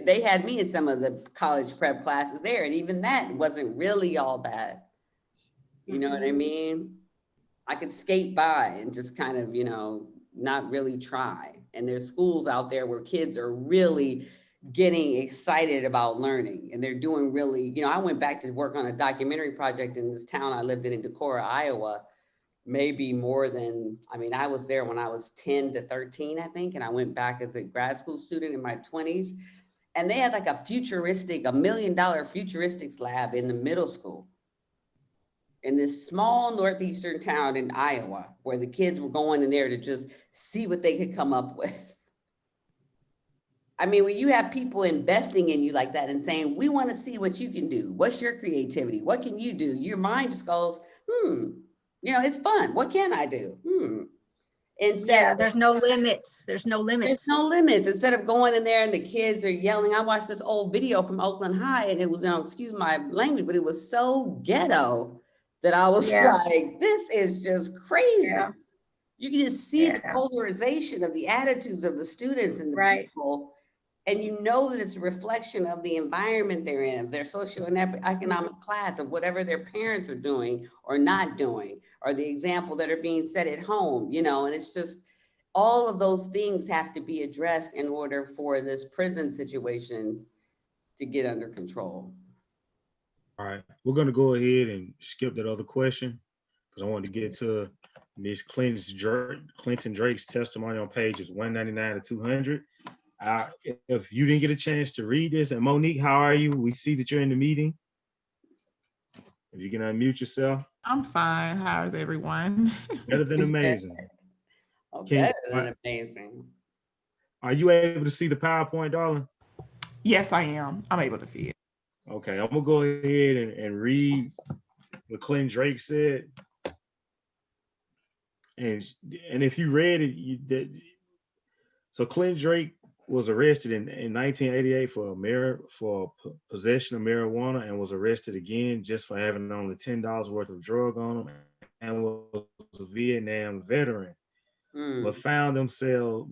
they had me in some of the college prep classes there, and even that wasn't really all bad. You know what I mean? I could skate by and just kind of, you know, not really try. And there's schools out there where kids are really getting excited about learning, and they're doing really, you know, I went back to work on a documentary project in this town I lived in Decorah, Iowa, maybe more than, I mean, I was there when I was 10 to 13, I think. And I went back as a grad school student in my 20s. And they had like a futuristic, $1 million futuristics lab in the middle school in this small northeastern town in Iowa, where the kids were going in there to just see what they could come up with. I mean, when you have people investing in you like that and saying, we want to see what you can do. What's your creativity? What can you do? Your mind just goes, you know, it's fun. What can I do? Instead, there's no limits. There's no limits. There's no limits. Instead of going in there and the kids are yelling. I watched this old video from Oakland High, and it was, you know, excuse my language, but it was so ghetto that I was Yeah. like, this is just crazy. Yeah. You can just see the Yeah. polarization of the attitudes of the students and the Right. people. And you know that it's a reflection of the environment they're in, of their social and economic class, of whatever their parents are doing or not doing, or the example that are being set at home, you know, and it's just all of those things have to be addressed in order for this prison situation to get under control. All right, we're gonna go ahead and skip that other question because I wanted to get to Miss Clinton Drake's testimony on pages 199 to 200. If you didn't get a chance to read this, and Monique, how are you? We see that you're in the meeting. If you can unmute yourself. I'm fine. How is everyone? Better than amazing. Oh, Can- better than amazing. Are you able to see the PowerPoint, darling? Yes, I am. I'm able to see it. Okay, I'm gonna go ahead and read what Clinton Drake said. And if you read it, so Clinton Drake was arrested in 1988 for possession of marijuana, and was arrested again just for having only $10 worth of drug on him, and was a Vietnam veteran, but found himself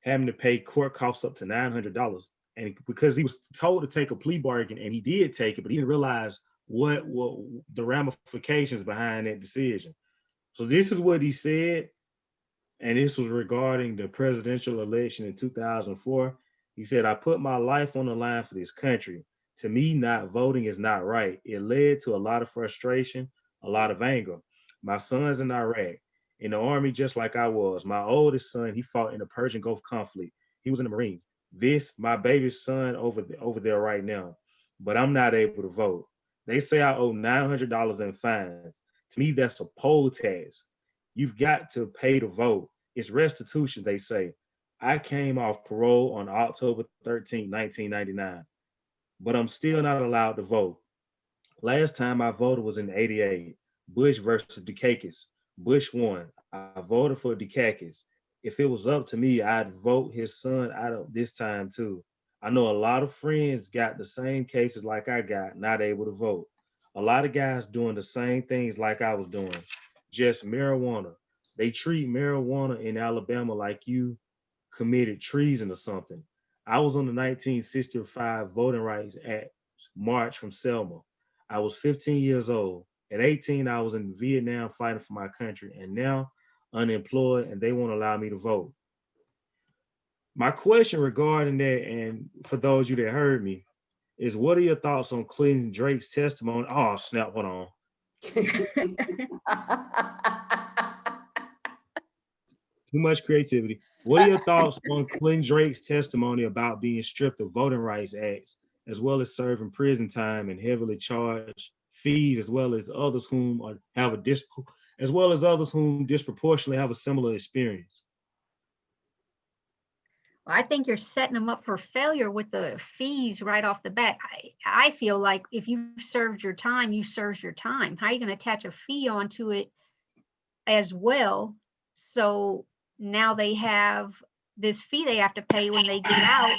having to pay court costs up to $900, and because he was told to take a plea bargain, and he did take it, but he didn't realize what the ramifications behind that decision. So this is what he said. And this was regarding the presidential election in 2004. He said, I put my life on the line for this country. To me, not voting is not right. It led to a lot of frustration, a lot of anger. My son's in Iraq, in the army, just like I was. My oldest son, he fought in the Persian Gulf conflict. He was in the Marines. This, my baby's son over there right now. But I'm not able to vote. They say I owe $900 in fines. To me, that's a poll tax. You've got to pay to vote. It's restitution, they say. I came off parole on October 13, 1999, but I'm still not allowed to vote. Last time I voted was in '88, Bush versus Dukakis. Bush won. I voted for Dukakis. If it was up to me, I'd vote his son out of this time too. I know a lot of friends got the same cases like I got, not able to vote. A lot of guys doing the same things like I was doing, just marijuana. They treat marijuana in Alabama like you committed treason or something. I was on the 1965 Voting Rights Act march from Selma. I was 15 years old. At 18, I was in Vietnam fighting for my country, and now unemployed, and they won't allow me to vote. My question regarding that, and for those of you that heard me, is what are your thoughts on Clinton Drake's testimony? Oh, snap, hold on. Too much creativity. What are your thoughts on Clinton Drake's testimony about being stripped of voting rights acts, as well as serving prison time and heavily charged fees, as well as others whom disproportionately have a similar experience? I think you're setting them up for failure with the fees right off the bat. I feel like if you've served your time, you served your time. How are you going to attach a fee onto it as well? So now they have this fee they have to pay when they get out.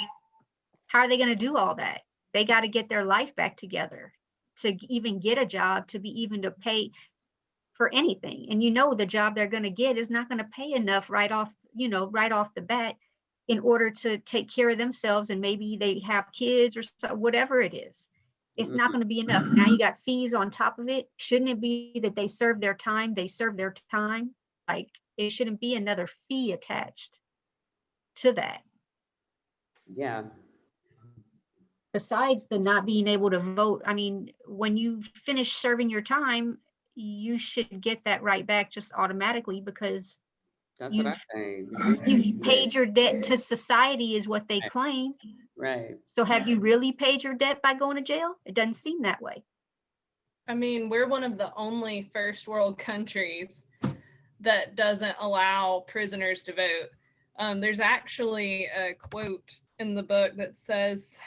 How are they going to do all that? They got to get their life back together to even get a job, to be even to pay for anything. And you know the job they're going to get is not going to pay enough right off the bat in order to take care of themselves, and maybe they have kids or whatever it is. It's not going to be enough. Now you got fees on top of it. Shouldn't it be that they serve their time? They serve their time. Like, it shouldn't be another fee attached to that. Yeah. Besides the not being able to vote, I mean, when you finish serving your time, you should get that right back just automatically, because That's what I'm saying. you've paid your debt to society is what they claim. Right. So have you really paid your debt by going to jail? It doesn't seem that way. I mean, we're one of the only first world countries that doesn't allow prisoners to vote. There's actually a quote in the book that says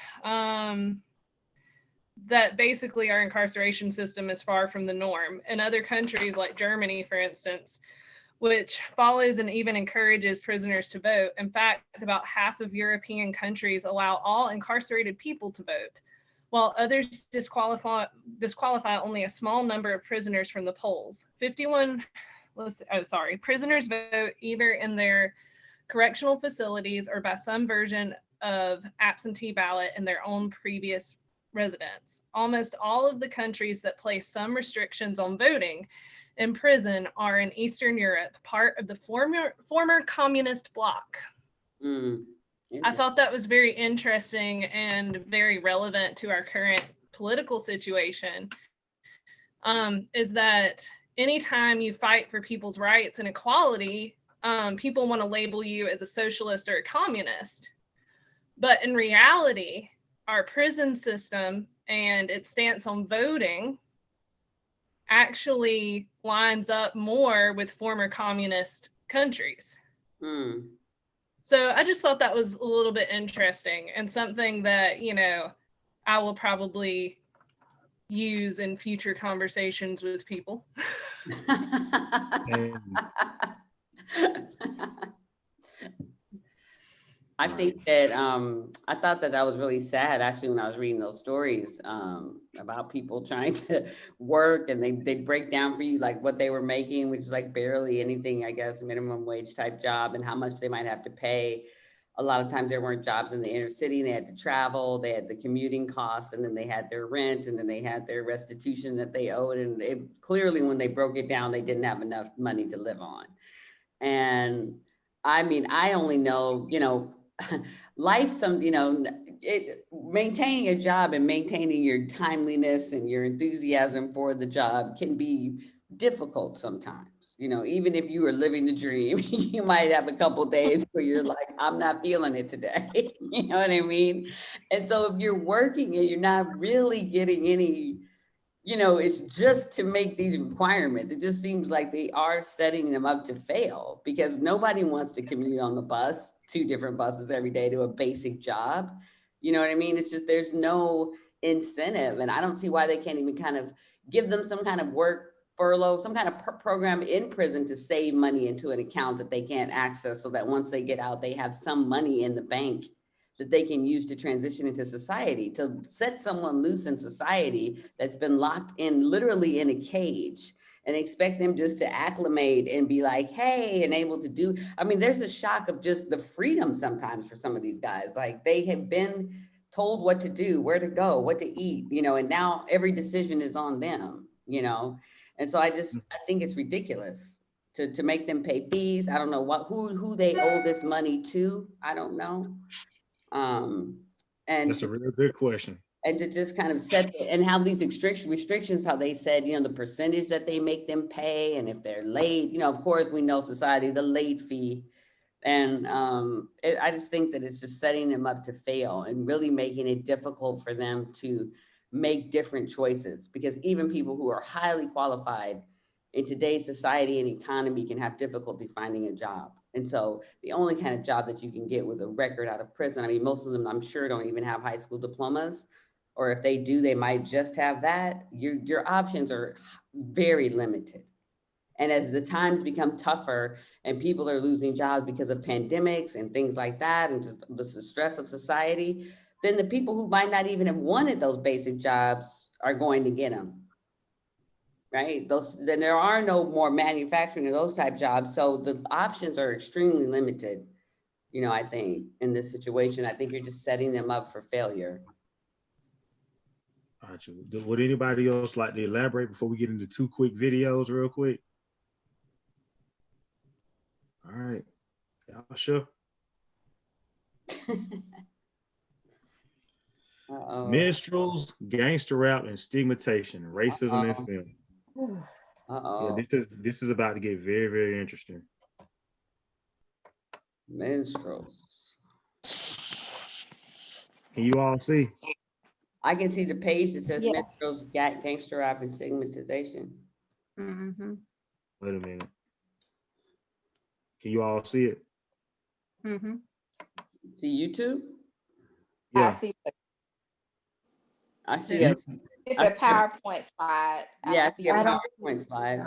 that basically our incarceration system is far from the norm. In other countries like Germany, for instance, which follows and even encourages prisoners to vote. In fact, about half of European countries allow all incarcerated people to vote. while others disqualify only a small number of prisoners from the polls. Prisoners vote either in their correctional facilities or by some version of absentee ballot in their own previous residence. Almost all of the countries that place some restrictions on voting in prison are in Eastern Europe, part of the former communist bloc. I thought that was very interesting and very relevant to our current political situation, is that anytime you fight for people's rights and equality, people want to label you as a socialist or a communist. But in reality, our prison system and its stance on voting actually lines up more with former communist countries. So I just thought that was a little bit interesting and something that, I will probably use in future conversations with people. I think that I thought that was really sad actually when I was reading those stories about people trying to work, and they break down for you like what they were making, which is like barely anything, I guess, minimum wage type job, and how much they might have to pay. A lot of times there weren't jobs in the inner city, and they had to travel, they had the commuting costs, and then they had their rent, and then they had their restitution that they owed. And clearly when they broke it down, they didn't have enough money to live on. And I mean, I only know, life, maintaining a job and maintaining your timeliness and your enthusiasm for the job can be difficult sometimes. Even if you are living the dream, you might have a couple days where you're like, I'm not feeling it today. You know what I mean? And so if you're working and you're not really getting any, it's just to make these requirements. It just seems like they are setting them up to fail, because nobody wants to commute on the bus, 2 different buses every day to a basic job. You know what I mean? It's just, there's no incentive. And I don't see why they can't even kind of give them some kind of work furlough, some kind of program in prison to save money into an account that they can't access, so that once they get out, they have some money in the bank that they can use to transition into society. To set someone loose in society that's been locked in, literally in a cage, and expect them just to acclimate and be like, hey, and able to do, I mean, there's a shock of just the freedom sometimes for some of these guys. Like, they have been told what to do, where to go, what to eat, and now every decision is on them, And so I think it's ridiculous to make them pay fees. I don't know who they owe this money to. I don't know. And that's a really good question. And to just kind of set and how these restrictions, how they said, the percentage that they make them pay, and if they're late, of course we know society, the late fee. And I just think that it's just setting them up to fail and really making it difficult for them to make different choices, because even people who are highly qualified in today's society and economy can have difficulty finding a job. And so the only kind of job that you can get with a record out of prison, I mean, most of them, I'm sure, don't even have high school diplomas, or if they do, they might just have that. Your options are very limited. And as the times become tougher and people are losing jobs because of pandemics and things like that, and just the stress of society, then the people who might not even have wanted those basic jobs are going to get them. Right? Then there are no more manufacturing of those type jobs. So the options are extremely limited. I think in this situation, I think you're just setting them up for failure. Gotcha. Would anybody else like to elaborate before we get into 2 quick videos real quick? All right. Y'all sure? Minstrels, gangster rap, and stigmatization, racism in film. Yeah, this is about to get very, very interesting. Minstrels. Can you all see? I can see the page that says minstrels, gangster rap, and stigmatization. Mm-hmm. Wait a minute. Can you all see it? Mm-hmm. See YouTube? Yeah. I see it. It's a PowerPoint slide. Yeah, I see a PowerPoint slide.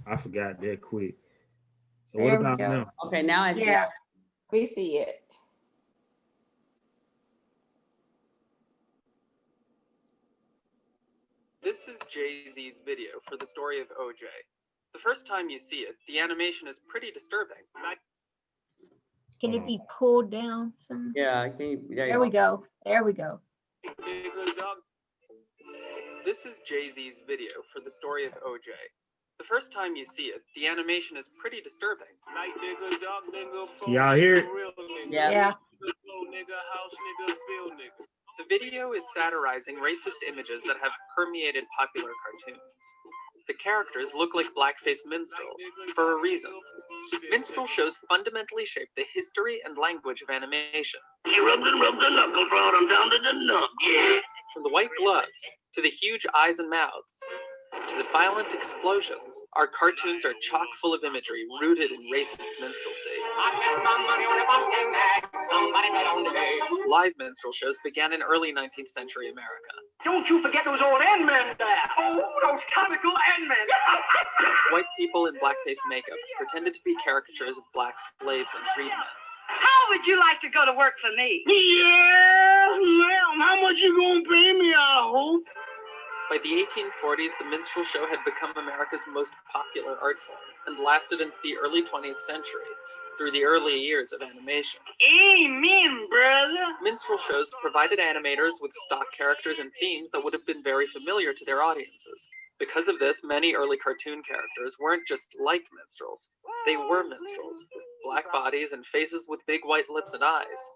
I forgot that quick. So what There we about go. now? Okay, now I see. Yeah. We see it. This is Jay-Z's video for the story of OJ. The first time you see it, the animation is pretty disturbing. Can it be pulled down some? Yeah, There we go. There we go. This is Jay-Z's video for the story of OJ. The first time you see it, the animation is pretty disturbing. Can y'all hear it? Yeah. Yeah. The video is satirizing racist images that have permeated popular cartoons. The characters look like blackface minstrels, for a reason. Minstrel shows fundamentally shape the history and language of animation. He rubbed and rubbed the knuckles, brought him down to the nut, yeah. From the white gloves, to the huge eyes and mouths, to the violent explosions, our cartoons are chock full of imagery rooted in racist minstrelsy. Live minstrel shows began in early 19th century America. Don't you forget those old N-men there. Oh, those comical N-men. White people in blackface makeup pretended to be caricatures of black slaves and freedmen. How would you like to go to work for me? Yeah, ma'am. How much you gonna pay me, I hope? By the 1840s, the minstrel show had become America's most popular art form and lasted into the early 20th century, through the early years of animation. Amen, brother. Minstrel shows provided animators with stock characters and themes that would have been very familiar to their audiences. Because of this, many early cartoon characters weren't just like minstrels. They were minstrels, with black bodies and faces with big white lips and eyes.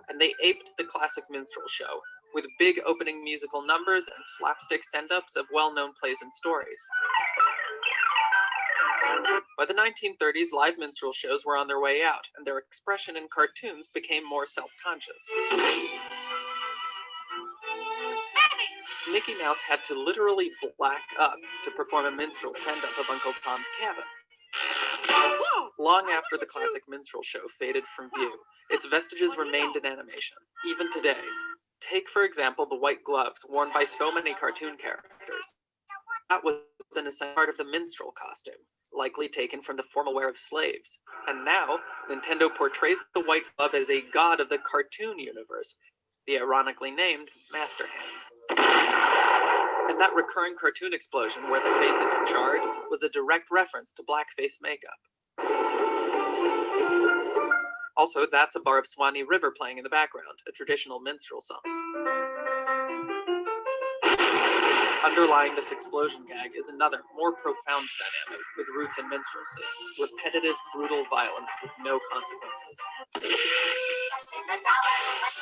And they aped the classic minstrel show, with big opening musical numbers and slapstick send-ups of well-known plays and stories. By the 1930s, live minstrel shows were on their way out, and their expression in cartoons became more self-conscious. Mickey Mouse had to literally black up to perform a minstrel send-up of Uncle Tom's Cabin. Long after the classic minstrel show faded from view, its vestiges remained in animation, even today. Take, for example, the white gloves worn by so many cartoon characters. That was an essential part of the minstrel costume, likely taken from the formal wear of slaves. And now, Nintendo portrays the white glove as a god of the cartoon universe, the ironically named Master Hand. And that recurring cartoon explosion where the faces are charred was a direct reference to blackface makeup. Also, that's a bar of Swanee River playing in the background, a traditional minstrel song. Underlying this explosion gag is another, more profound dynamic with roots in minstrelsy: repetitive, brutal violence with no consequences.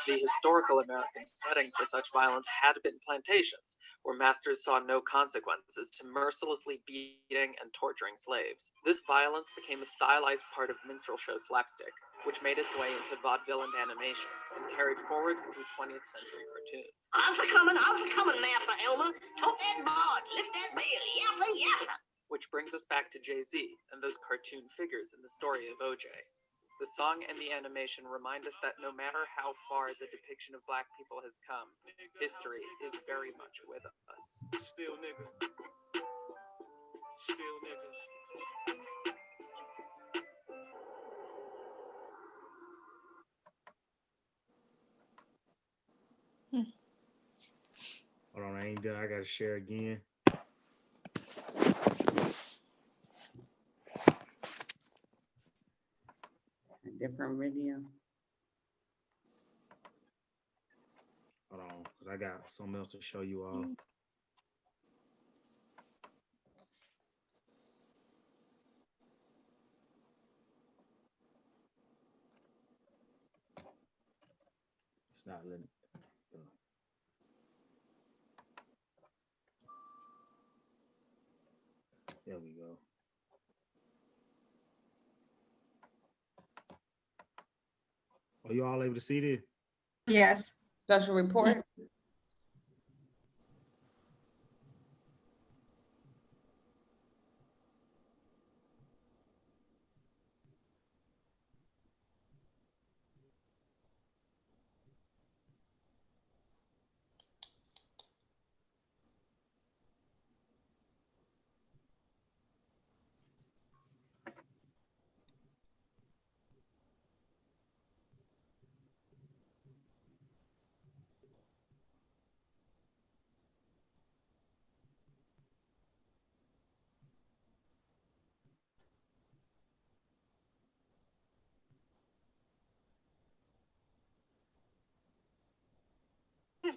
The historical American setting for such violence had been plantations, where masters saw no consequences to mercilessly beating and torturing slaves. This violence became a stylized part of minstrel show slapstick, which made its way into vaudeville and animation, and carried forward through 20th century cartoons. I'm for coming, Master Elmer. Tote that board, lift that bell, yappa, yappa. Which brings us back to Jay-Z and those cartoon figures in the story of OJ. The song and the animation remind us that no matter how far the depiction of black people has come, history is very much with us. Still nigga. Still nigga. Hold on, I ain't done. I gotta share again. A different video. Hold on, because I got something else to show you all. It's not letting. There we go. Are you all able to see this? Yes. Special report.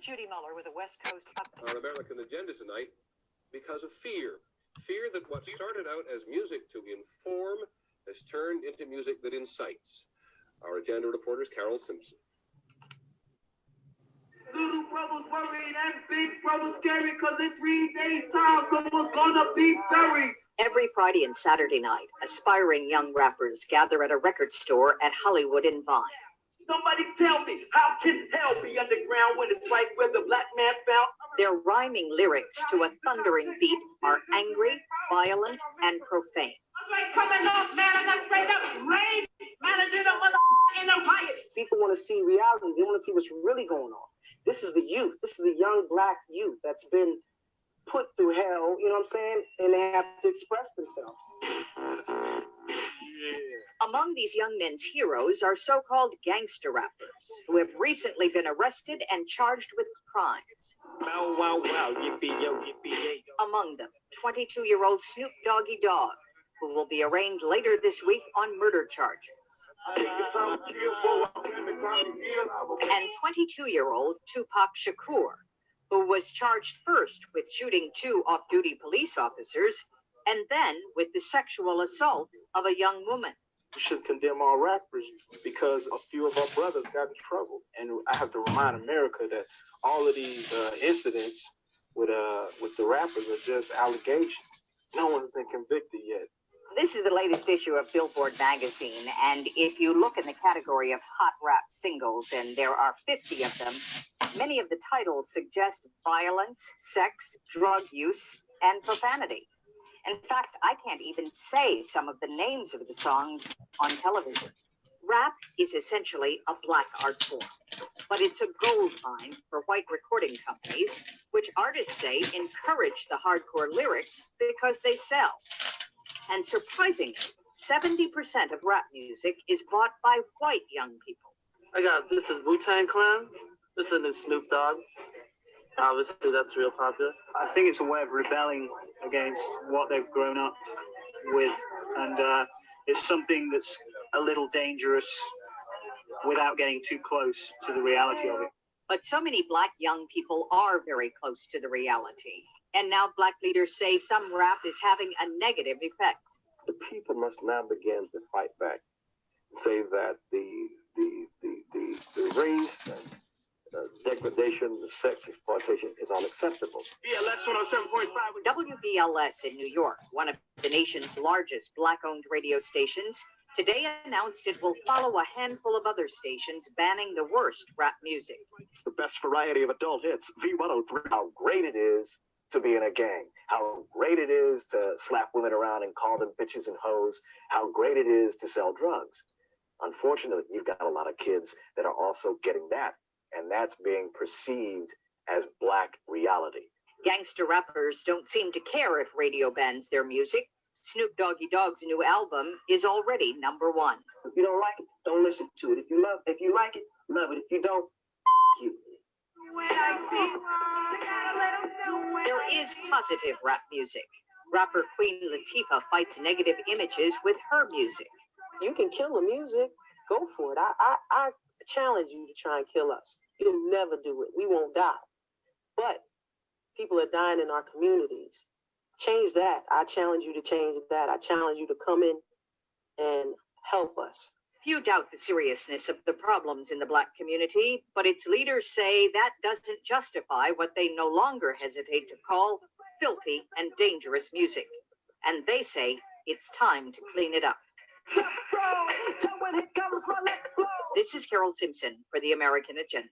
Judy Muller with a West Coast update. Our American agenda tonight, because of fear. Fear that what started out as music to inform has turned into music that incites. Our agenda reporter is Carol Simpson. Little brother's worried and big brother's scary because in 3 days' time someone's gonna be buried. Every Friday and Saturday night, aspiring young rappers gather at a record store at Hollywood and Vine. Somebody tell me, how can hell be underground when it's right where the black man found? Their rhyming lyrics to a thundering beat are angry, violent, and profane. Coming up, man, and I'm straight up rain. Man, I did a mother in a riot. People want to see reality. They want to see what's really going on. This is the youth. This is the young black youth that's been put through hell, you know what I'm saying? And they have to express themselves. Among these young men's heroes are so-called gangster rappers who have recently been arrested and charged with crimes. Wow, wow, wow, yippee-yo, yippee-yo. Among them, 22-year-old Snoop Doggy Dogg, who will be arraigned later this week on murder charges. And 22-year-old Tupac Shakur, who was charged first with shooting 2 off-duty police officers and then with the sexual assault of a young woman. We should condemn all rappers because a few of our brothers got in trouble. And I have to remind America that all of these incidents with the rappers are just allegations. No one's been convicted yet. This is the latest issue of Billboard magazine, and if you look in the category of hot rap singles, and there are 50 of them, many of the titles suggest violence, sex, drug use, and profanity. In fact, I can't even say some of the names of the songs on television. Rap is essentially a black art form, but it's a gold mine for white recording companies, which artists say encourage the hardcore lyrics because they sell. And surprisingly, 70% of rap music is bought by white young people. This is Wu-Tang Clan. This is a new Snoop Dogg. Obviously, that's real popular. I think it's a way of rebelling against what they've grown up with. And it's something that's a little dangerous without getting too close to the reality of it. But so many black young people are very close to the reality. And now black leaders say some rap is having a negative effect. The people must now begin to fight back and say that the race and degradation, the sex exploitation is unacceptable. BLS 107.5. WBLS in New York, one of the nation's largest black-owned radio stations, today announced it will follow a handful of other stations banning the worst rap music. It's the best variety of adult hits. V103, how great it is to be in a gang, how great it is to slap women around and call them bitches and hoes, how great it is to sell drugs. Unfortunately, you've got a lot of kids that are also getting that, and that's being perceived as black reality. Gangster rappers don't seem to care if radio bans their music. Snoop Doggy Dogg's new album is already #1. If you don't like it, don't listen to it. If you like it, love it. If you don't, you. There is positive rap music. Rapper Queen Latifah fights negative images with her music. You can kill the music. Go for it. I challenge you to try and kill us. You'll never do it. We won't die. But people are dying in our communities. Change that. I challenge you to change that. I challenge you to come in and help us. Few doubt the seriousness of the problems in the black community, but its leaders say that doesn't justify what they no longer hesitate to call filthy and dangerous music. And they say it's time to clean it up. This is Carol Simpson for the American Agenda.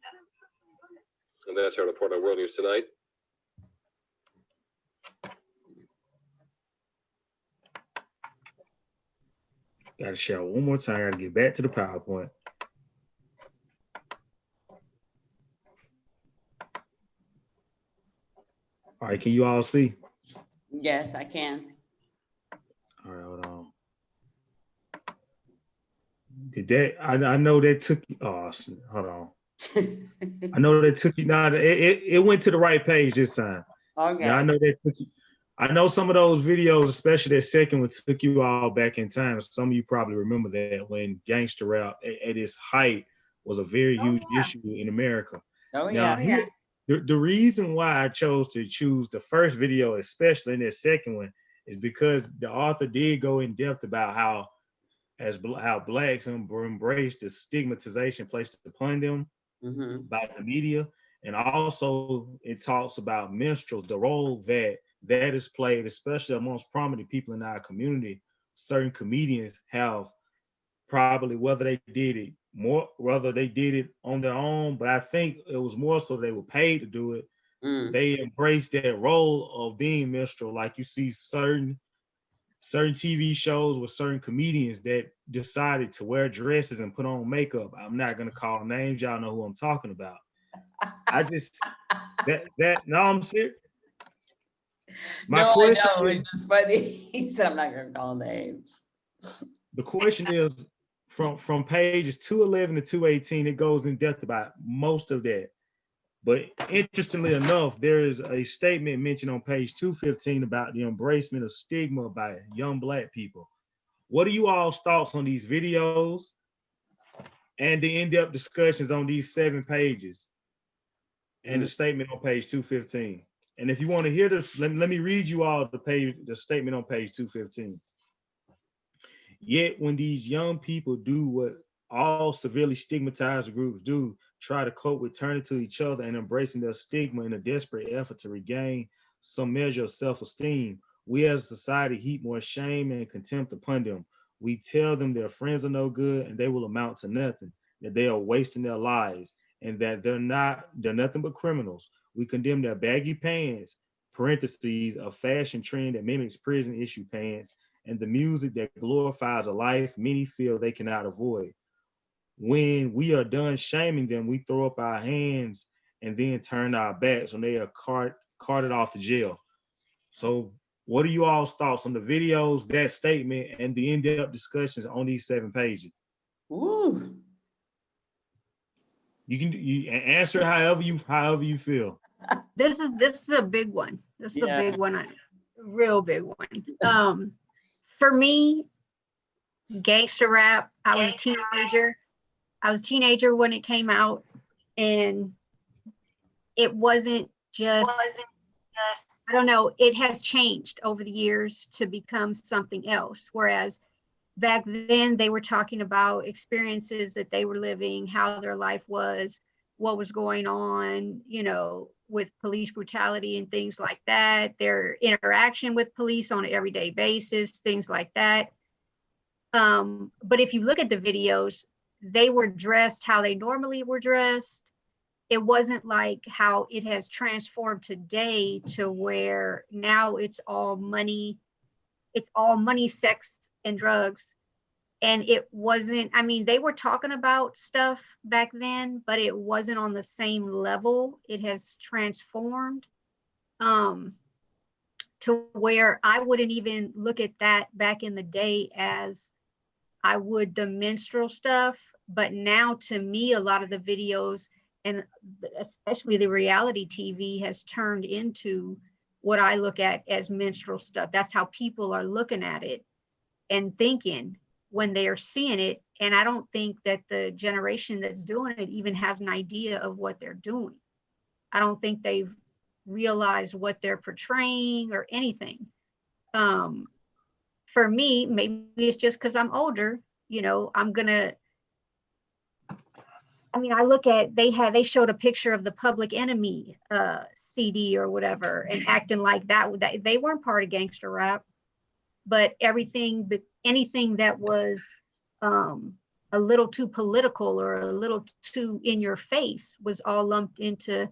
And that's our report on World News Tonight. Got to shower one more time. Got to get back to the PowerPoint. All right, can you all see? Yes, I can. All right, hold on. Did that? I know that took you. Oh, hold on. I know that took you. Now it went to the right page this time. Okay. Yeah, I know that took you. I know some of those videos, especially that second one, took you all back in time. Some of you probably remember that when gangster rap at its height was a very huge issue in America. Oh now, yeah. The reason why I chose to choose the first video, especially in this second one, is because the author did go in depth about how how blacks embrace the stigmatization placed upon them by the media, and also it talks about minstrels, the role that is played, especially amongst prominent people in our community. Certain comedians have probably whether they did it on their own, but I think it was more so they were paid to do it. They embraced that role of being minstrel, like you see certain TV shows with certain comedians that decided to wear dresses and put on makeup. I'm not gonna call names, y'all know who I'm talking about. I just no, I'm serious. My question I know, is, it's just funny. He said I'm not gonna call names. the question is from pages 211 to 218, it goes in depth about most of that. But interestingly enough, there is a statement mentioned on page 215 about the embracement of stigma by young Black people. What are you all's thoughts on these videos and the in-depth discussions on these 7 pages and the statement on page 215? And if you want to hear this, let me read you all the statement on page 215. Yet when these young people do what all severely stigmatized groups do, try to cope with turning to each other and embracing their stigma in a desperate effort to regain some measure of self-esteem, we as a society heap more shame and contempt upon them. We tell them their friends are no good and they will amount to nothing, that they are wasting their lives, and that they're nothing but criminals. We condemn their baggy pants, parentheses, a fashion trend that mimics prison issue pants, and the music that glorifies a life many feel they cannot avoid. When we are done shaming them, we throw up our hands and then turn our backs when they are carted off to jail. So what are you all's thoughts on the videos, that statement, and the in-depth discussions on these 7 pages? Ooh. You can answer however you feel. This is a big one. This is a big one, a real big one. For me, gangster rap, I was a teenager. I was a teenager when it came out, and it wasn't just, I don't know, it has changed over the years to become something else. Whereas back then they were talking about experiences that they were living, how their life was, what was going on, with police brutality and things like that, their interaction with police on an everyday basis, things like that. But if you look at the videos, they were dressed how they normally were dressed. It wasn't like how it has transformed today to where now it's all money, sex, and drugs. And it wasn't, they were talking about stuff back then, but it wasn't on the same level. It has transformed to where I wouldn't even look at that back in the day as I would the minstrel stuff. But now to me, a lot of the videos, and especially the reality TV, has turned into what I look at as minstrel stuff. That's how people are looking at it and thinking when they are seeing it. And I don't think that the generation that's doing it even has an idea of what they're doing. I don't think they've realized what they're portraying or anything. For me, maybe it's just because I'm older, I look at, they showed a picture of the Public Enemy CD or whatever, and acting like that they weren't part of gangster rap. But anything that was a little too political or a little too in your face was all lumped into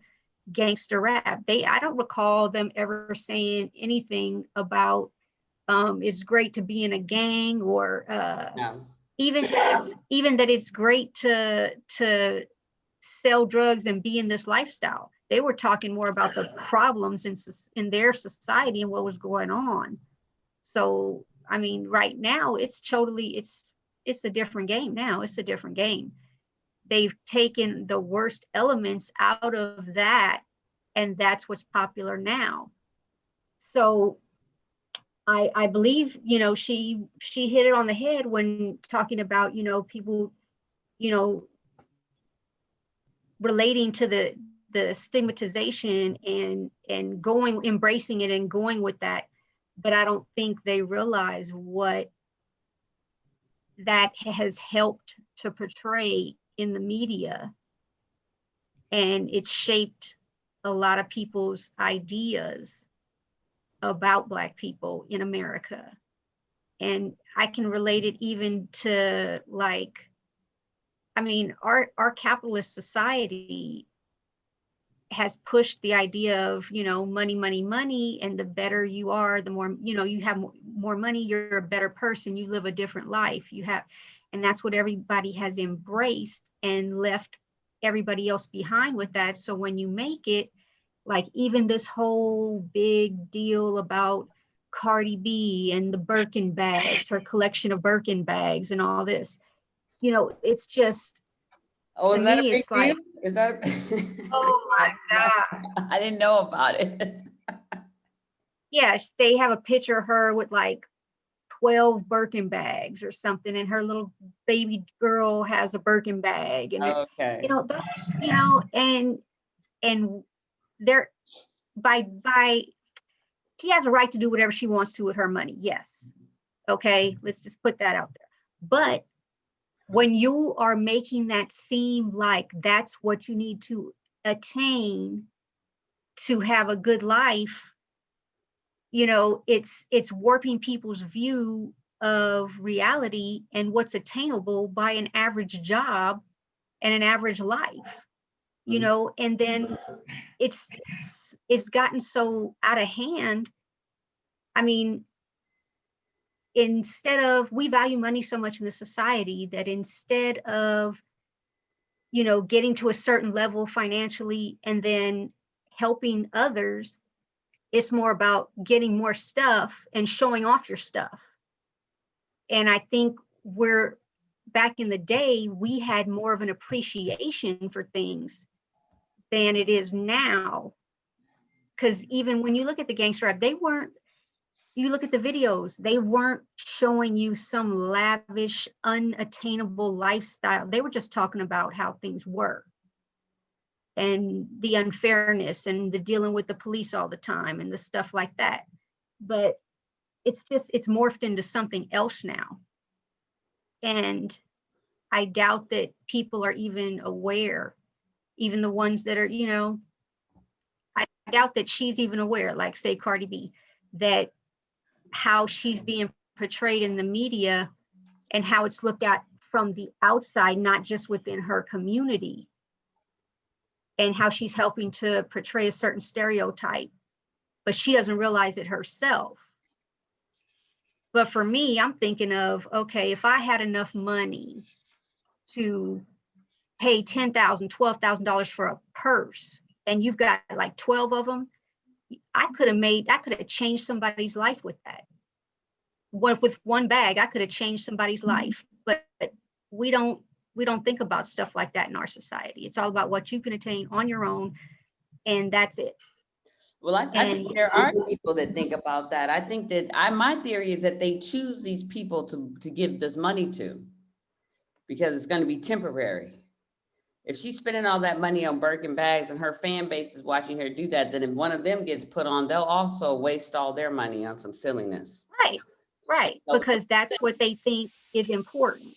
gangster rap. I don't recall them ever saying anything about it's great to be in a gang, or No. even that it's great to sell drugs and be in this lifestyle. They were talking more about the problems in their society and what was going on. So, right now it's a different game now. It's a different game. They've taken the worst elements out of that, and that's what's popular now. So I believe, she hit it on the head when talking about, people, relating to the the stigmatization and embracing it and going with that. But I don't think they realize what that has helped to portray in the media. And it's shaped a lot of people's ideas about Black people in America. And I can relate it even to, like, I mean, our capitalist society has pushed the idea of, you know, money, money, money, and the better you are, the more, you know, you have more money, you're a better person, you live a different life, you have, and that's what everybody has embraced and left everybody else behind with that. So when you make it, like even this whole big deal about Cardi B and the Birkin bags, her collection of Birkin bags and all this, you know, it's just, Oh, to is that a me, big it's like, deal? Is that? oh my God. I didn't know about it. Yeah, they have a picture of her with like 12 Birkin bags or something, and her little baby girl has a Birkin bag, and Okay. you know, that's, you know, and they're by she has a right to do whatever she wants to with her money. Yes. Okay, let's just put that out there. But when you are making that seem like that's what you need to attain to have a good life, you know, it's warping people's view of reality and what's attainable by an average job and an average life, you know, and then it's gotten so out of hand. I mean, instead of, we value money so much in the society that instead of, you know, getting to a certain level financially and then helping others, it's more about getting more stuff and showing off your stuff. And I think we're, back in the day, we had more of an appreciation for things than it is now. Because even when you look at the gangster rap, they weren't, you look at the videos, they weren't showing you some lavish, unattainable lifestyle. They were just talking about how things were and the unfairness and the dealing with the police all the time and the stuff like that. But it's just, it's morphed into something else now. And I doubt that people are even aware, even the ones that are, you know, I doubt that she's even aware, like say Cardi B, that how she's being portrayed in the media and how it's looked at from the outside, not just within her community, and how she's helping to portray a certain stereotype, but she doesn't realize it herself. But for me, I'm thinking of, okay, if I had enough money to pay $10,000, $12,000 for a purse, and you've got like 12 of them, I could have changed somebody's life with that. With one bag, I could have changed somebody's life. But we don't think about stuff like that in our society. It's all about what you can attain on your own, and that's it. Well, I think there are people that think about that. I think that my theory is that they choose these people to give this money to because it's going to be temporary. If she's spending all that money on Birkin bags and her fan base is watching her do that, then if one of them gets put on, they'll also waste all their money on some silliness. Right, because that's what they think is important.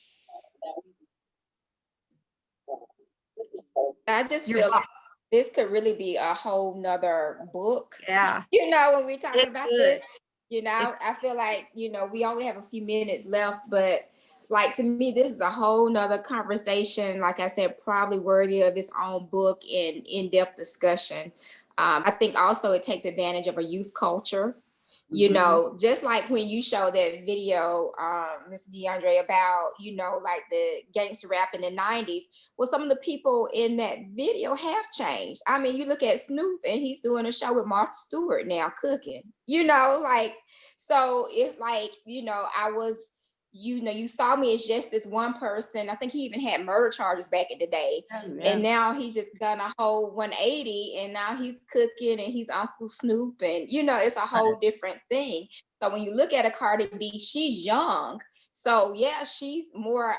I just feel like this could really be a whole nother book. Yeah. You know, when we're talking about this, you know, I feel like, you know, we only have a few minutes left, but like, to me, this is a whole nother conversation. Like I said, probably worthy of its own book and in-depth discussion. I think also it takes advantage of a youth culture. You know, just like when you show that video, Mr. Deandre, about, you know, like the gangster rap in the 90s, well, some of the people in that video have changed. I mean, you look at Snoop and he's doing a show with Martha Stewart now cooking, you know, like, so it's like, you know, you know, you saw me as just this one person. I think he even had murder charges back in the day. And now he's just done a whole 180 and now he's cooking and he's Uncle Snoop and, you know, it's a whole different thing. So when you look at a Cardi B, she's young. So yeah, she's more,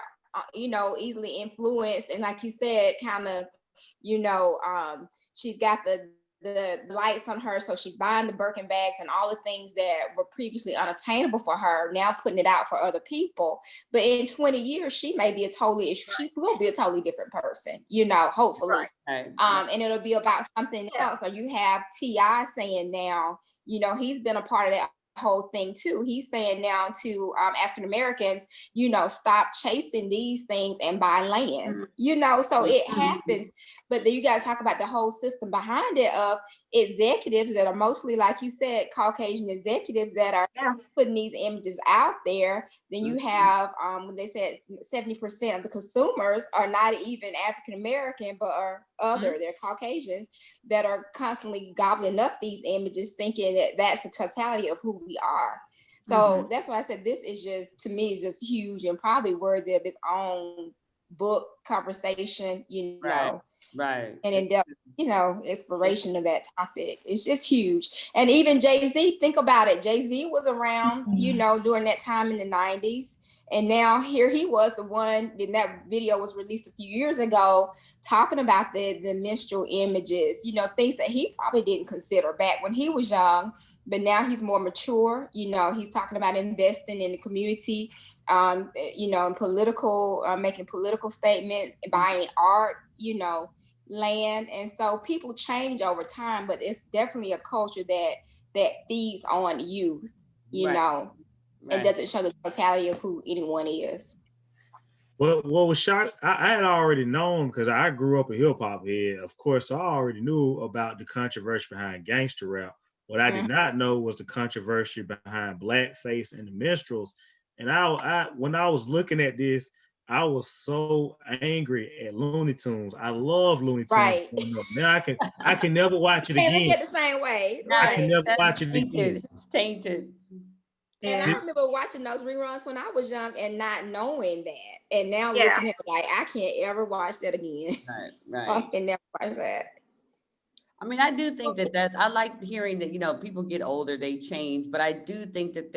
you know, easily influenced. And like you said, kind of She's got the lights on her, so she's buying the Birkin bags and all the things that were previously unattainable for her, now putting it out for other people. But in 20 years, she will be a totally different person, hopefully. Right. And it'll be about something else. Or you have T.I. saying now, he's been a part of that whole thing too. He's saying now to African Americans, stop chasing these things and buy land. So it happens. But then you guys talk about the whole system behind it of executives that are mostly, like you said, Caucasian executives that are putting these images out there. Then you have when they said 70% of the consumers are not even African American, but are other. They're Caucasians that are constantly gobbling up these images, thinking that that's the totality of who we are. So that's why I said this is just, to me, is just huge and probably worthy of its own book conversation, Right. And in depth, exploration of that topic. It's just huge. And even Jay-Z, think about it. Jay-Z was around, during that time in the 90s. And now here he was, the one, and that video was released a few years ago, talking about the menstrual images, things that he probably didn't consider back when he was young. But now he's more mature. He's talking about investing in the community, and political, making political statements, buying art, land. And so people change over time, but it's definitely a culture that feeds on youth, and doesn't show the totality of who anyone is. Well, what was shot, I had already known, because I grew up a hip hop head, of course, so I already knew about the controversy behind gangster rap. What I did not know was the controversy behind blackface and the minstrels. And I when I was looking at this, I was so angry at Looney Tunes. I love Looney Tunes. Right. Now I can never watch it again. Can't look at the same way. I can never watch it again. It's tainted. And I remember watching those reruns when I was young and not knowing that. And now looking at it like, I can't ever watch that again. Right. I can never watch that. I mean, I do think that I like hearing that, people get older, they change, but I do think that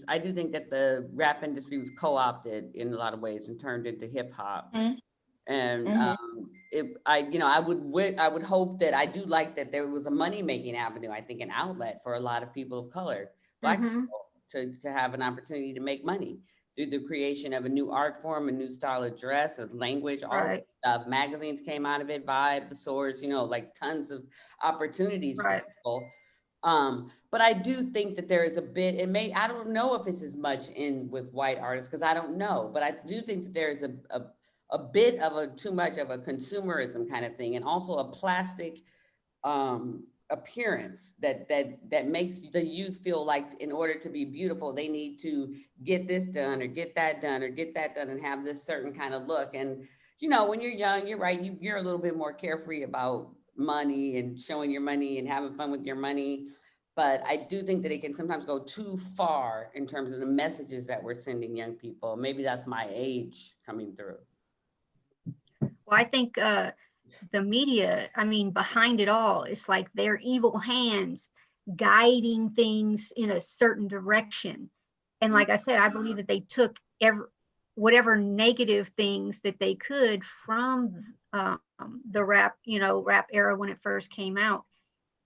I do think that the rap industry was co-opted in a lot of ways and turned into hip hop. And I would hope that, I do like that there was a money-making avenue, I think an outlet for a lot of people of color, Black people, to have an opportunity to make money through the creation of a new art form, a new style of dress, of language, all that stuff. Magazines came out of it, Vibe, The Swords, like tons of opportunities for people. But I do think that there is a bit, I don't know if it's as much in with white artists, because I don't know, but I do think that there is a bit of too much of a consumerism kind of thing, and also a plastic appearance that makes the youth feel like in order to be beautiful, they need to get this done or get that done or get that done and have this certain kind of look. And, when you're young, you're right, you're a little bit more carefree about money and showing your money and having fun with your money. But I do think that it can sometimes go too far in terms of the messages that we're sending young people. Maybe that's my age coming through. Well, I think the media, behind it all, it's like their evil hands guiding things in a certain direction. And like I said, I believe that they took whatever negative things that they could from the rap era when it first came out,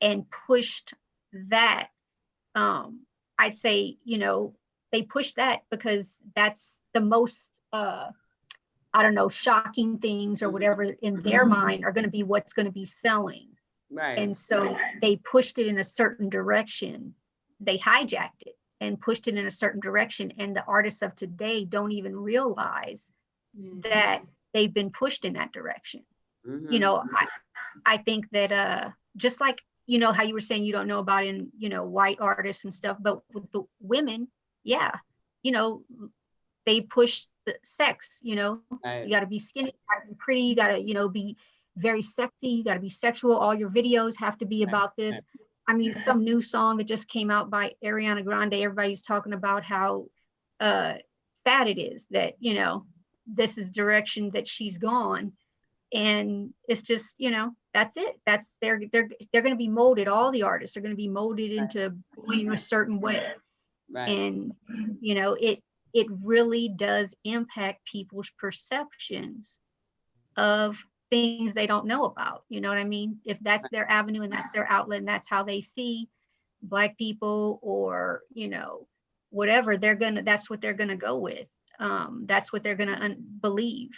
and pushed that. I'd say, they pushed that because that's the most shocking things or whatever in their mind are going to be what's going to be selling. Right. And so they pushed it in a certain direction. They hijacked it and pushed it in a certain direction. And the artists of today don't even realize that they've been pushed in that direction. I think that just like, how you were saying you don't know about in, white artists and stuff, but with the women, they push the sex, Right. You got to be skinny, you got to be pretty, you got to, be very sexy, you got to be sexual. All your videos have to be about this. Some new song that just came out by Ariana Grande, everybody's talking about how sad it is that, this is direction that she's gone. And it's just, that's it. That's they're going to be molded. All the artists are going to be molded into going a certain way. Right. And, it really does impact people's perceptions of things they don't know about. You know what I mean? If that's their avenue and that's their outlet and that's how they see Black people, or, you know, whatever, that's what they're gonna go with. That's what they're gonna believe.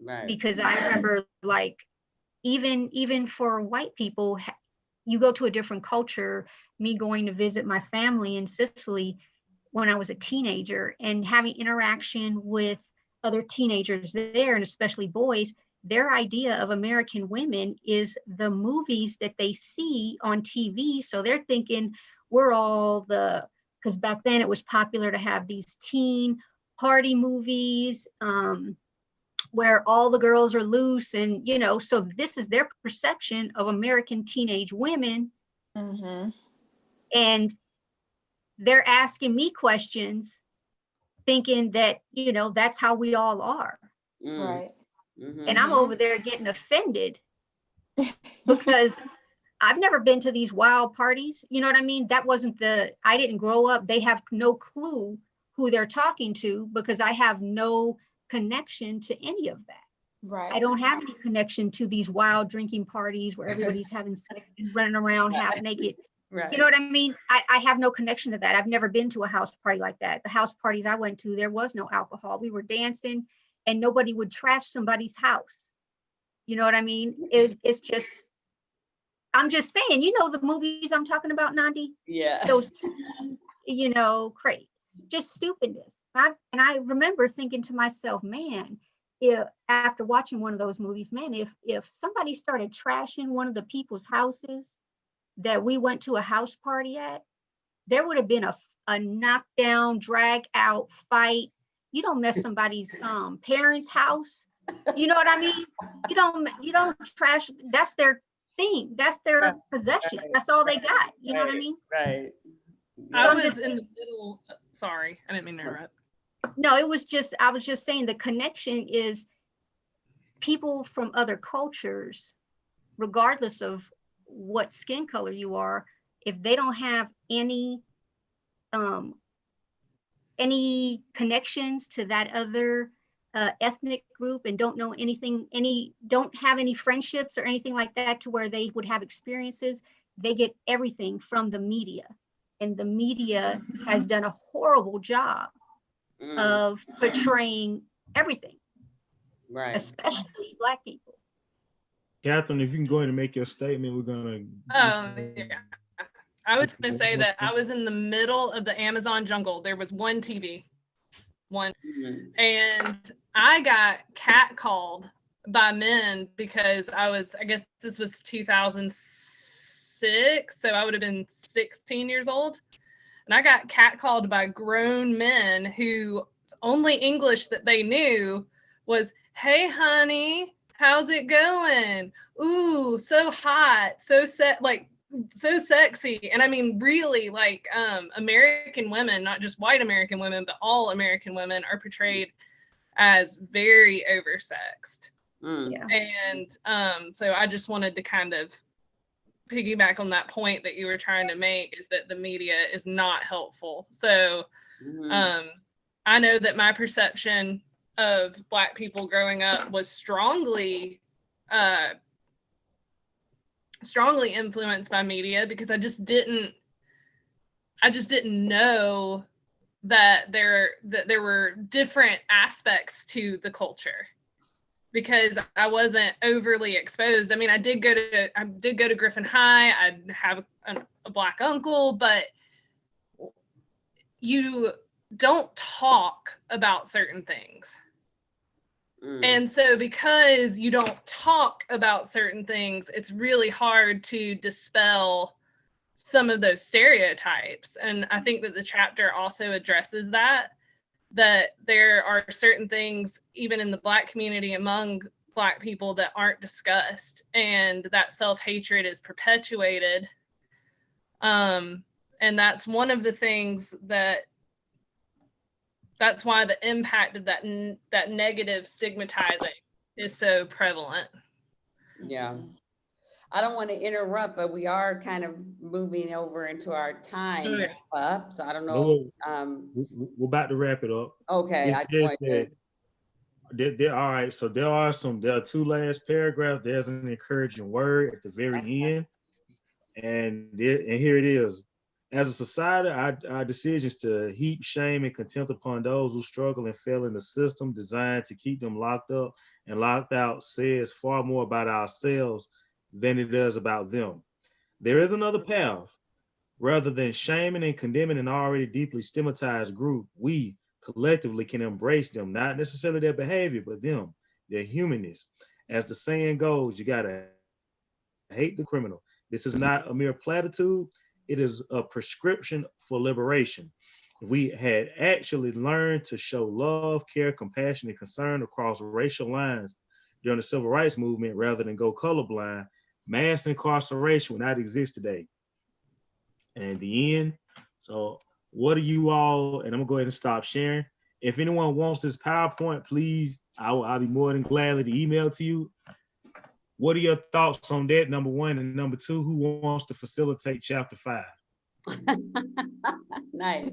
Right. Because I remember, like, even for white people, you go to a different culture. Me going to visit my family in Sicily when I was a teenager and having interaction with other teenagers there, and especially boys, their idea of American women is the movies that they see on TV. So they're thinking we're all because back then it was popular to have these teen party movies, where all the girls are loose, and, you know, so this is their perception of American teenage women. And they're asking me questions thinking that, you know, that's how we all are. Right. And I'm over there getting offended because I've never been to these wild parties. You know what I mean? That wasn't I didn't grow up. They have no clue who they're talking to because I have no connection to any of that. Right. I don't have any connection to these wild drinking parties where everybody's having sex and running around half naked. Right. You know what I mean? I have no connection to that. I've never been to a house party like that. The house parties I went to, there was no alcohol. We were dancing and nobody would trash somebody's house. You know what I mean? It's just, I'm just saying, you know, the movies I'm talking about, Nandi? Yeah. Those, you know, crazy, just stupidness. And I remember thinking to myself, man, if after watching one of those movies, man, if somebody started trashing one of the people's houses that we went to a house party at, there would have been a knockdown, drag out fight. You don't mess somebody's parents' house. You know what I mean? You don't trash. That's their thing. That's their possession. That's all they got. You know what I mean? Right. I was in the middle. Sorry, I didn't mean to interrupt. No, I was just saying the connection is people from other cultures, regardless of what skin color you are, if they don't have any connections to that other ethnic group and don't know anything, don't have any friendships or anything like that to where they would have experiences, they get everything from the media. And the media has done a horrible job of portraying everything, right? Especially Black people. Catherine, if you can go ahead and make your statement, we're gonna. Yeah. I was going to say that I was in the middle of the Amazon jungle. There was one TV, and I got catcalled by men because I guess this was 2006, so I would have been 16 years old. And I got catcalled by grown men who only English that they knew was, "Hey, honey, how's it going? Ooh, so hot, so sexy." And I mean, really, like, American women, not just white American women, but all American women are portrayed as very oversexed. Yeah. And so I just wanted to kind of piggyback on that point that you were trying to make, is that the media is not helpful. So I know that my perception of Black people growing up was strongly influenced by media, because I just didn't know that there were different aspects to the culture, because I wasn't overly exposed. I mean, I did go to Griffin High. I have a Black uncle, but you don't talk about certain things. And so because you don't talk about certain things, it's really hard to dispel some of those stereotypes. And I think that the chapter also addresses that there are certain things, even in the Black community, among Black people, that aren't discussed, and that self-hatred is perpetuated. And that's one of the things that's why the impact of that negative stigmatizing is so prevalent. Yeah. I don't want to interrupt, but we are kind of moving over into our time up. So I don't know. We're about to wrap it up. Okay. All right, so there are two last paragraphs. There's an encouraging word at the very end, and here it is. As a society, our decisions to heap shame and contempt upon those who struggle and fail in the system designed to keep them locked up and locked out says far more about ourselves than it does about them. There is another path. Rather than shaming and condemning an already deeply stigmatized group, we collectively can embrace them, not necessarily their behavior, but them, their humanness. As the saying goes, you gotta hate the criminal. This is not a mere platitude, it is a prescription for liberation. If we had actually learned to show love, care, compassion, and concern across racial lines during the civil rights movement rather than go colorblind, mass incarceration would not exist today. And the end. So, what do you all? And I'm gonna go ahead and stop sharing. If anyone wants this PowerPoint, please, I'll be more than gladly to email to you. What are your thoughts on that? Number one, and number two, who wants to facilitate chapter 5? Nice.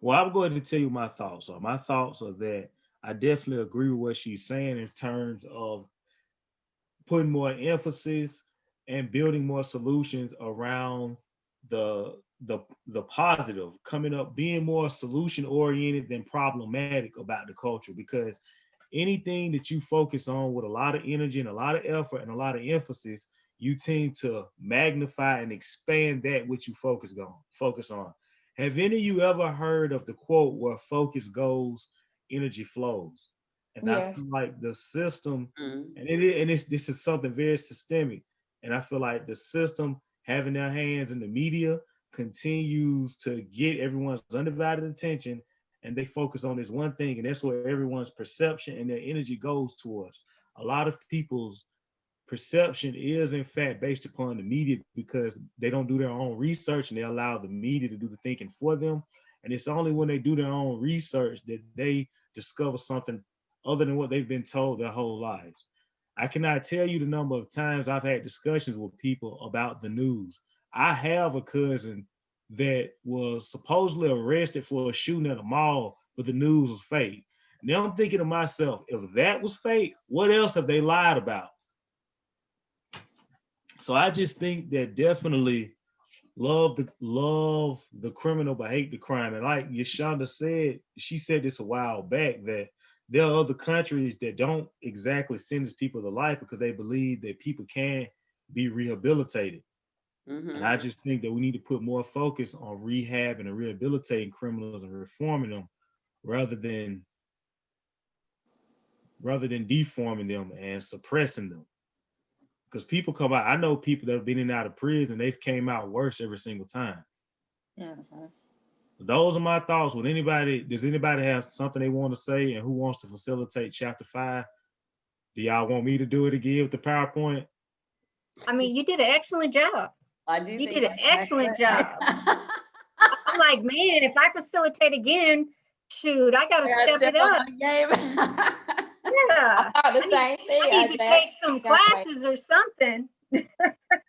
Well, I'm going to tell you my thoughts. So my thoughts are that I definitely agree with what she's saying in terms of putting more emphasis and building more solutions around the the positive, coming up, being more solution oriented than problematic about the culture. Because anything that you focus on with a lot of energy and a lot of effort and a lot of emphasis, you tend to magnify and expand that which you focus on. Have any of you ever heard of the quote, where focus goes, energy flows? And I Yes. feel like the system, Mhm. this is something very systemic. And I feel like the system having their hands in the media continues to get everyone's undivided attention, and they focus on this one thing, and that's where everyone's perception and their energy goes towards. A lot of people's perception is in fact based upon the media, because they don't do their own research and they allow the media to do the thinking for them. And it's only when they do their own research that they discover something other than what they've been told their whole lives. I cannot tell you the number of times I've had discussions with people about the news. I have a cousin that was supposedly arrested for a shooting at a mall, but the news was fake. Now I'm thinking to myself, if that was fake, what else have they lied about? So I just think that definitely love the criminal but hate the crime. And like Yashonda said, she said this a while back, that there are other countries that don't exactly sentence people to life because they believe that people can be rehabilitated. And I Mhm. just think that we need to put more focus on rehabbing and rehabilitating criminals and reforming them rather than deforming them and suppressing them. Because people come out, I know people that have been in and out of prison, they've came out worse every single time. Mhm. Those are my thoughts. Does anybody have something they want to say, and who wants to facilitate chapter 5? Do y'all want me to do it again with the PowerPoint? I mean, you did an excellent job. I do You think did an excellent job. I'm like, man, if I facilitate again, shoot, I gotta I gotta step step it up up. my game. Yeah. I thought the same thing. I need to take some Got my- classes or something.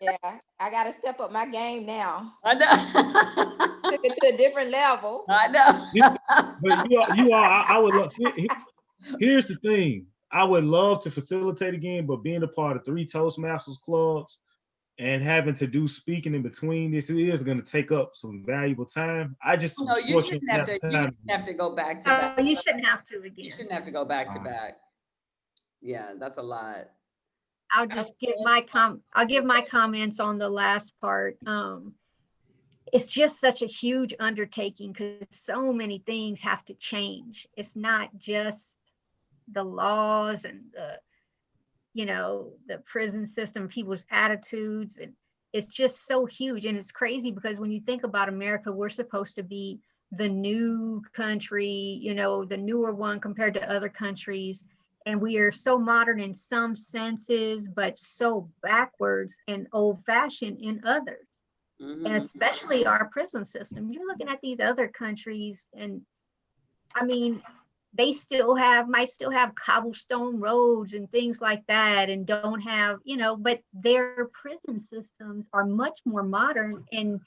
yeah, I got to step up my game now. I know. Took it to a different level. I know. But I would love. Here's the thing. I would love to facilitate again, but being a part of 3 Toastmasters clubs and having to do speaking in between this, it is going to take up some valuable time. I just No, was you fortunate shouldn't have to to. have You time. shouldn't have to go back to back. You shouldn't have to You again. shouldn't have to go back to back. Yeah, that's a lot. I'll just give I'll give my comments on the last part. It's just such a huge undertaking because so many things have to change. It's not just the laws and the prison system, people's attitudes, and it's just so huge. And it's crazy because when you think about America, we're supposed to be the new country, the newer one compared to other countries. And we are so modern in some senses, but so backwards and old fashioned in others. And especially our prison system. You're looking at these other countries, and I mean, they might still have cobblestone roads and things like that, and don't have, but their prison systems are much more modern and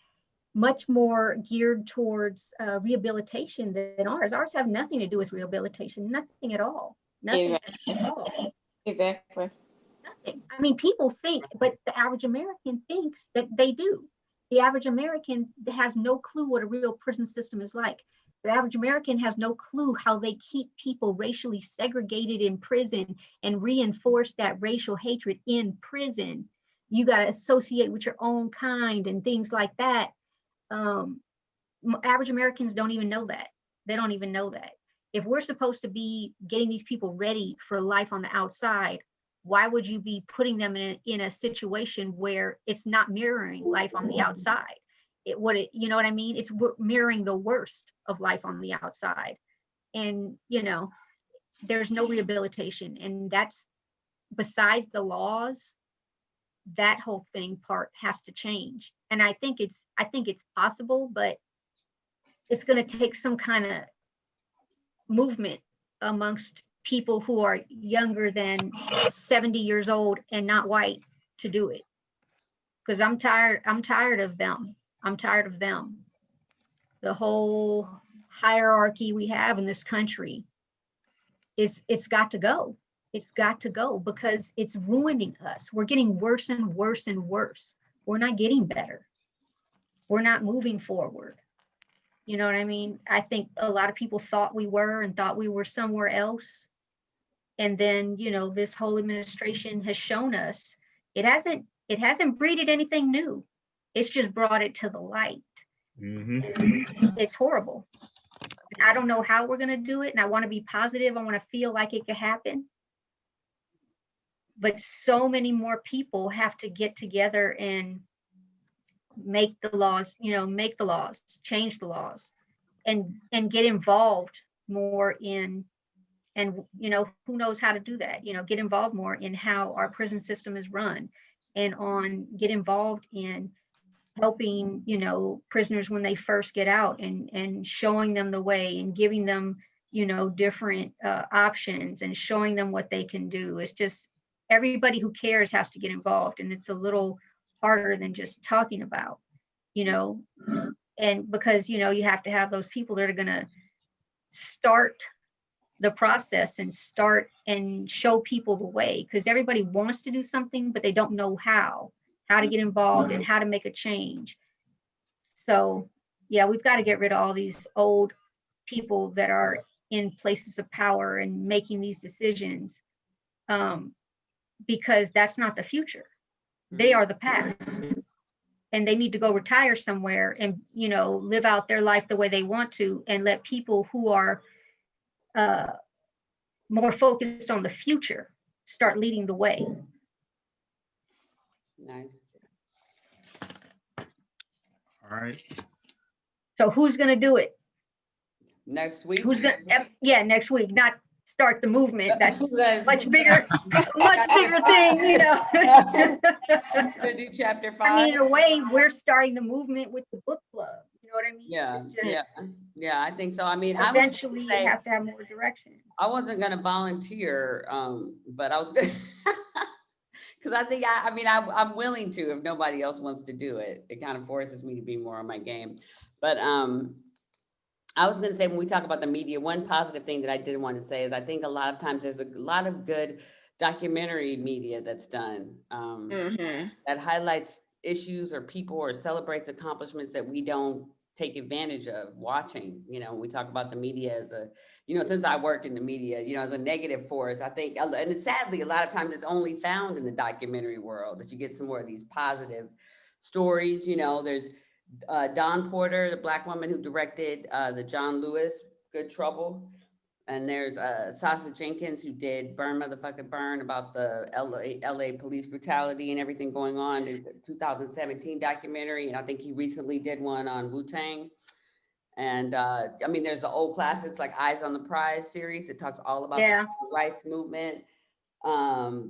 much more geared towards rehabilitation than ours. Ours have nothing to do with rehabilitation, nothing at all. Nothing at all. Exactly. Nothing. I mean, people think, but the average American thinks that they do. The average American has no clue what a real prison system is like. The average American has no clue how they keep people racially segregated in prison and reinforce that racial hatred in prison. You got to associate with your own kind and things like that. Average Americans don't even know that. They don't even know that. If we're supposed to be getting these people ready for life on the outside, why would you be putting them in a situation where it's not mirroring life on the outside? You know what I mean? It's mirroring the worst of life on the outside. And, there's no rehabilitation. And that's, besides the laws, that whole thing part has to change. And I think it's possible, but it's going to take some kind of movement amongst people who are younger than 70 years old and not white to do it. Because I'm tired of them. I'm tired of them. The whole hierarchy we have in this country it's got to go. It's got to go because it's ruining us. We're getting worse and worse and worse. We're not getting better. We're not moving forward. You know what I mean? I think a lot of people thought we were somewhere else. And then, this whole administration has shown us it hasn't breeded anything new. It's just brought it to the light. It's horrible. I don't know how we're going to do it. And I want to be positive. I want to feel like it could happen. But so many more people have to get together and make the laws, change the laws and get involved more in, and, who knows how to do that, get involved more in how our prison system is run and get involved in helping, prisoners when they first get out and showing them the way and giving them, different options and showing them what they can do. It's just everybody who cares has to get involved. And it's a little harder than just talking about, and because, you have to have those people that are going to start the process and show people the way, because everybody wants to do something, but they don't know how to get involved and how to make a change. So yeah, we've got to get rid of all these old people that are in places of power and making these decisions, because that's not the future. They are the past, and they need to go retire somewhere and, live out their life the way they want to, and let people who are more focused on the future start leading the way. Nice. All right. So who's going to do it? Next week? Next week, not start the movement. That's much bigger thing, Gonna do chapter 5. I mean, in a way, we're starting the movement with the book club. You know what I mean? Yeah, I think so. I mean, eventually it has to have more direction. I wasn't gonna volunteer, but I was gonna, because I think I'm willing to if nobody else wants to do it. It kind of forces me to be more on my game. But I was gonna say, when we talk about the media, one positive thing that I did want to say is I think a lot of times there's a lot of good documentary media that's done that highlights issues or people or celebrates accomplishments that we don't take advantage of watching. We talk about the media as a, since I work in the media, as a negative force, I think, and sadly, a lot of times it's only found in the documentary world that you get some more of these positive stories. There's Dawn Porter, the Black woman who directed the John Lewis Good Trouble. And there's Sasha Jenkins, who did Burn Motherfucking Burn, about the LA police brutality and everything going on in the 2017 documentary. And I think he recently did one on Wu-Tang. And there's the old classics like Eyes on the Prize series. It talks all about the civil rights movement. That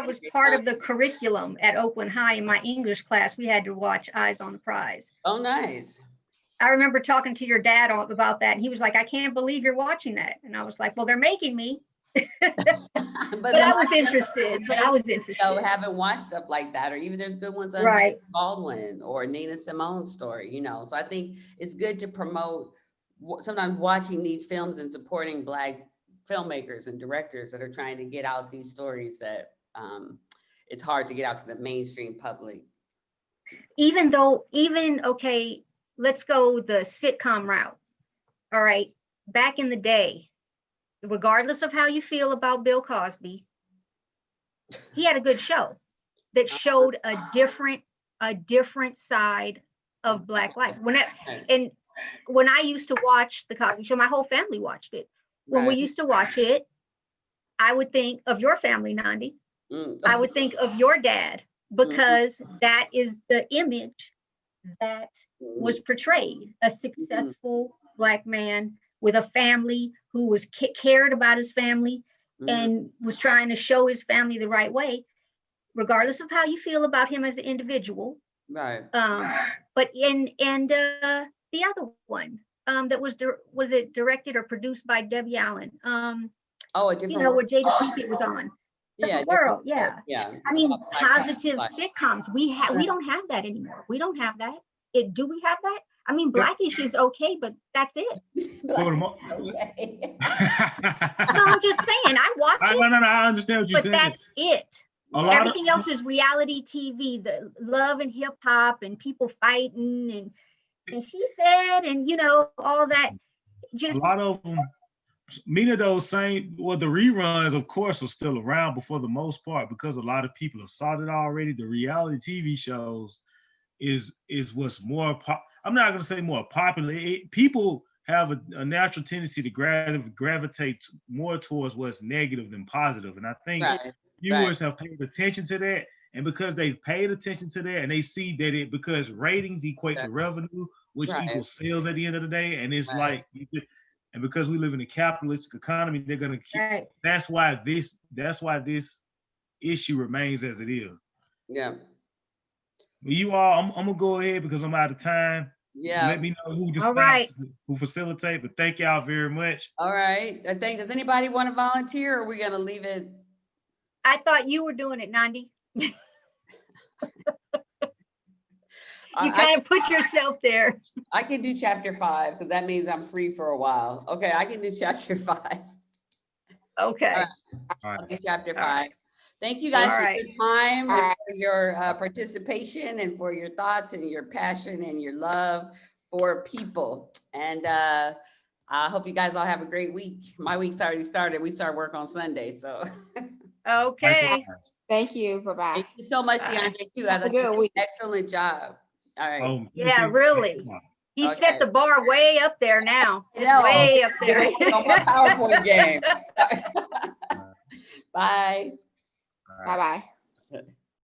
was part of the curriculum at Oakland High in my English class. We had to watch Eyes on the Prize. Oh, nice. I remember talking to your dad about that, and he was like, I can't believe you're watching that. And I was like, well, they're making me. But I was interested. Haven't watched stuff like that, or even there's good ones on Right. Baldwin or Nina Simone's story, you know. So I think it's good to promote sometimes watching these films and supporting Black filmmakers and directors that are trying to get out these stories that it's hard to get out to the mainstream public. Okay, let's go the sitcom route. All right, back in the day, regardless of how you feel about Bill Cosby, he had a good show that showed a different side of Black life. When I used to watch the Cosby Show, my whole family watched it. When we used to watch it, I would think of your family, Nandi. I would think of your dad, because that is the image that was portrayed: a successful Black man with a family who was cared about his family and was trying to show his family the right way, regardless of how you feel about him as an individual. Right. But the other one that was it directed or produced by Debbie Allen? A different you know, where Jada Pinkett was on. Different world, yeah. I mean, positive sitcoms. We don't have that anymore. We don't have that. Do we have that? I mean, Blackish is okay, but that's it. No, I'm just saying. I watch it. No, I understand what you're saying. But that's it. Everything else is reality TV, the love and hip hop and people fighting and she said, and you know, all that. Just a lot of them. Many of those the reruns, of course, are still around, but for the most part, because a lot of people have saw it already, the reality TV shows is what's more I'm not going to say more popular. People have a natural tendency to gravitate more towards what's negative than positive. And I think viewers have paid attention to that. And because they've paid attention to that and they see that because ratings equate to revenue, which equals sales at the end of the day. And it's like, and because we live in a capitalist economy, they're going to keep, that's why this issue remains as it is. Yeah. Well, you all, I'm gonna go ahead because I'm out of time. Yeah. Let me know who decides who facilitate, but thank y'all very much. All right. Does anybody want to volunteer, or are we gonna leave it? I thought you were doing it, Nandi. You kind of put yourself there. I can do chapter 5 because that means I'm free for a while. Okay, I can do chapter 5. Okay. All right. I'll do chapter 5. Thank you guys for your time and for your participation and for your thoughts and your passion and your love for people. And I hope you guys all have a great week. My week's already started. We start work on Sunday, so. Okay. Thank you. Bye-bye. Thank you so much, Deandre, too. I thought you did an excellent job. All right. Yeah, really. He set the bar way up there now. Way up there. On my PowerPoint game. Bye. Bye-bye.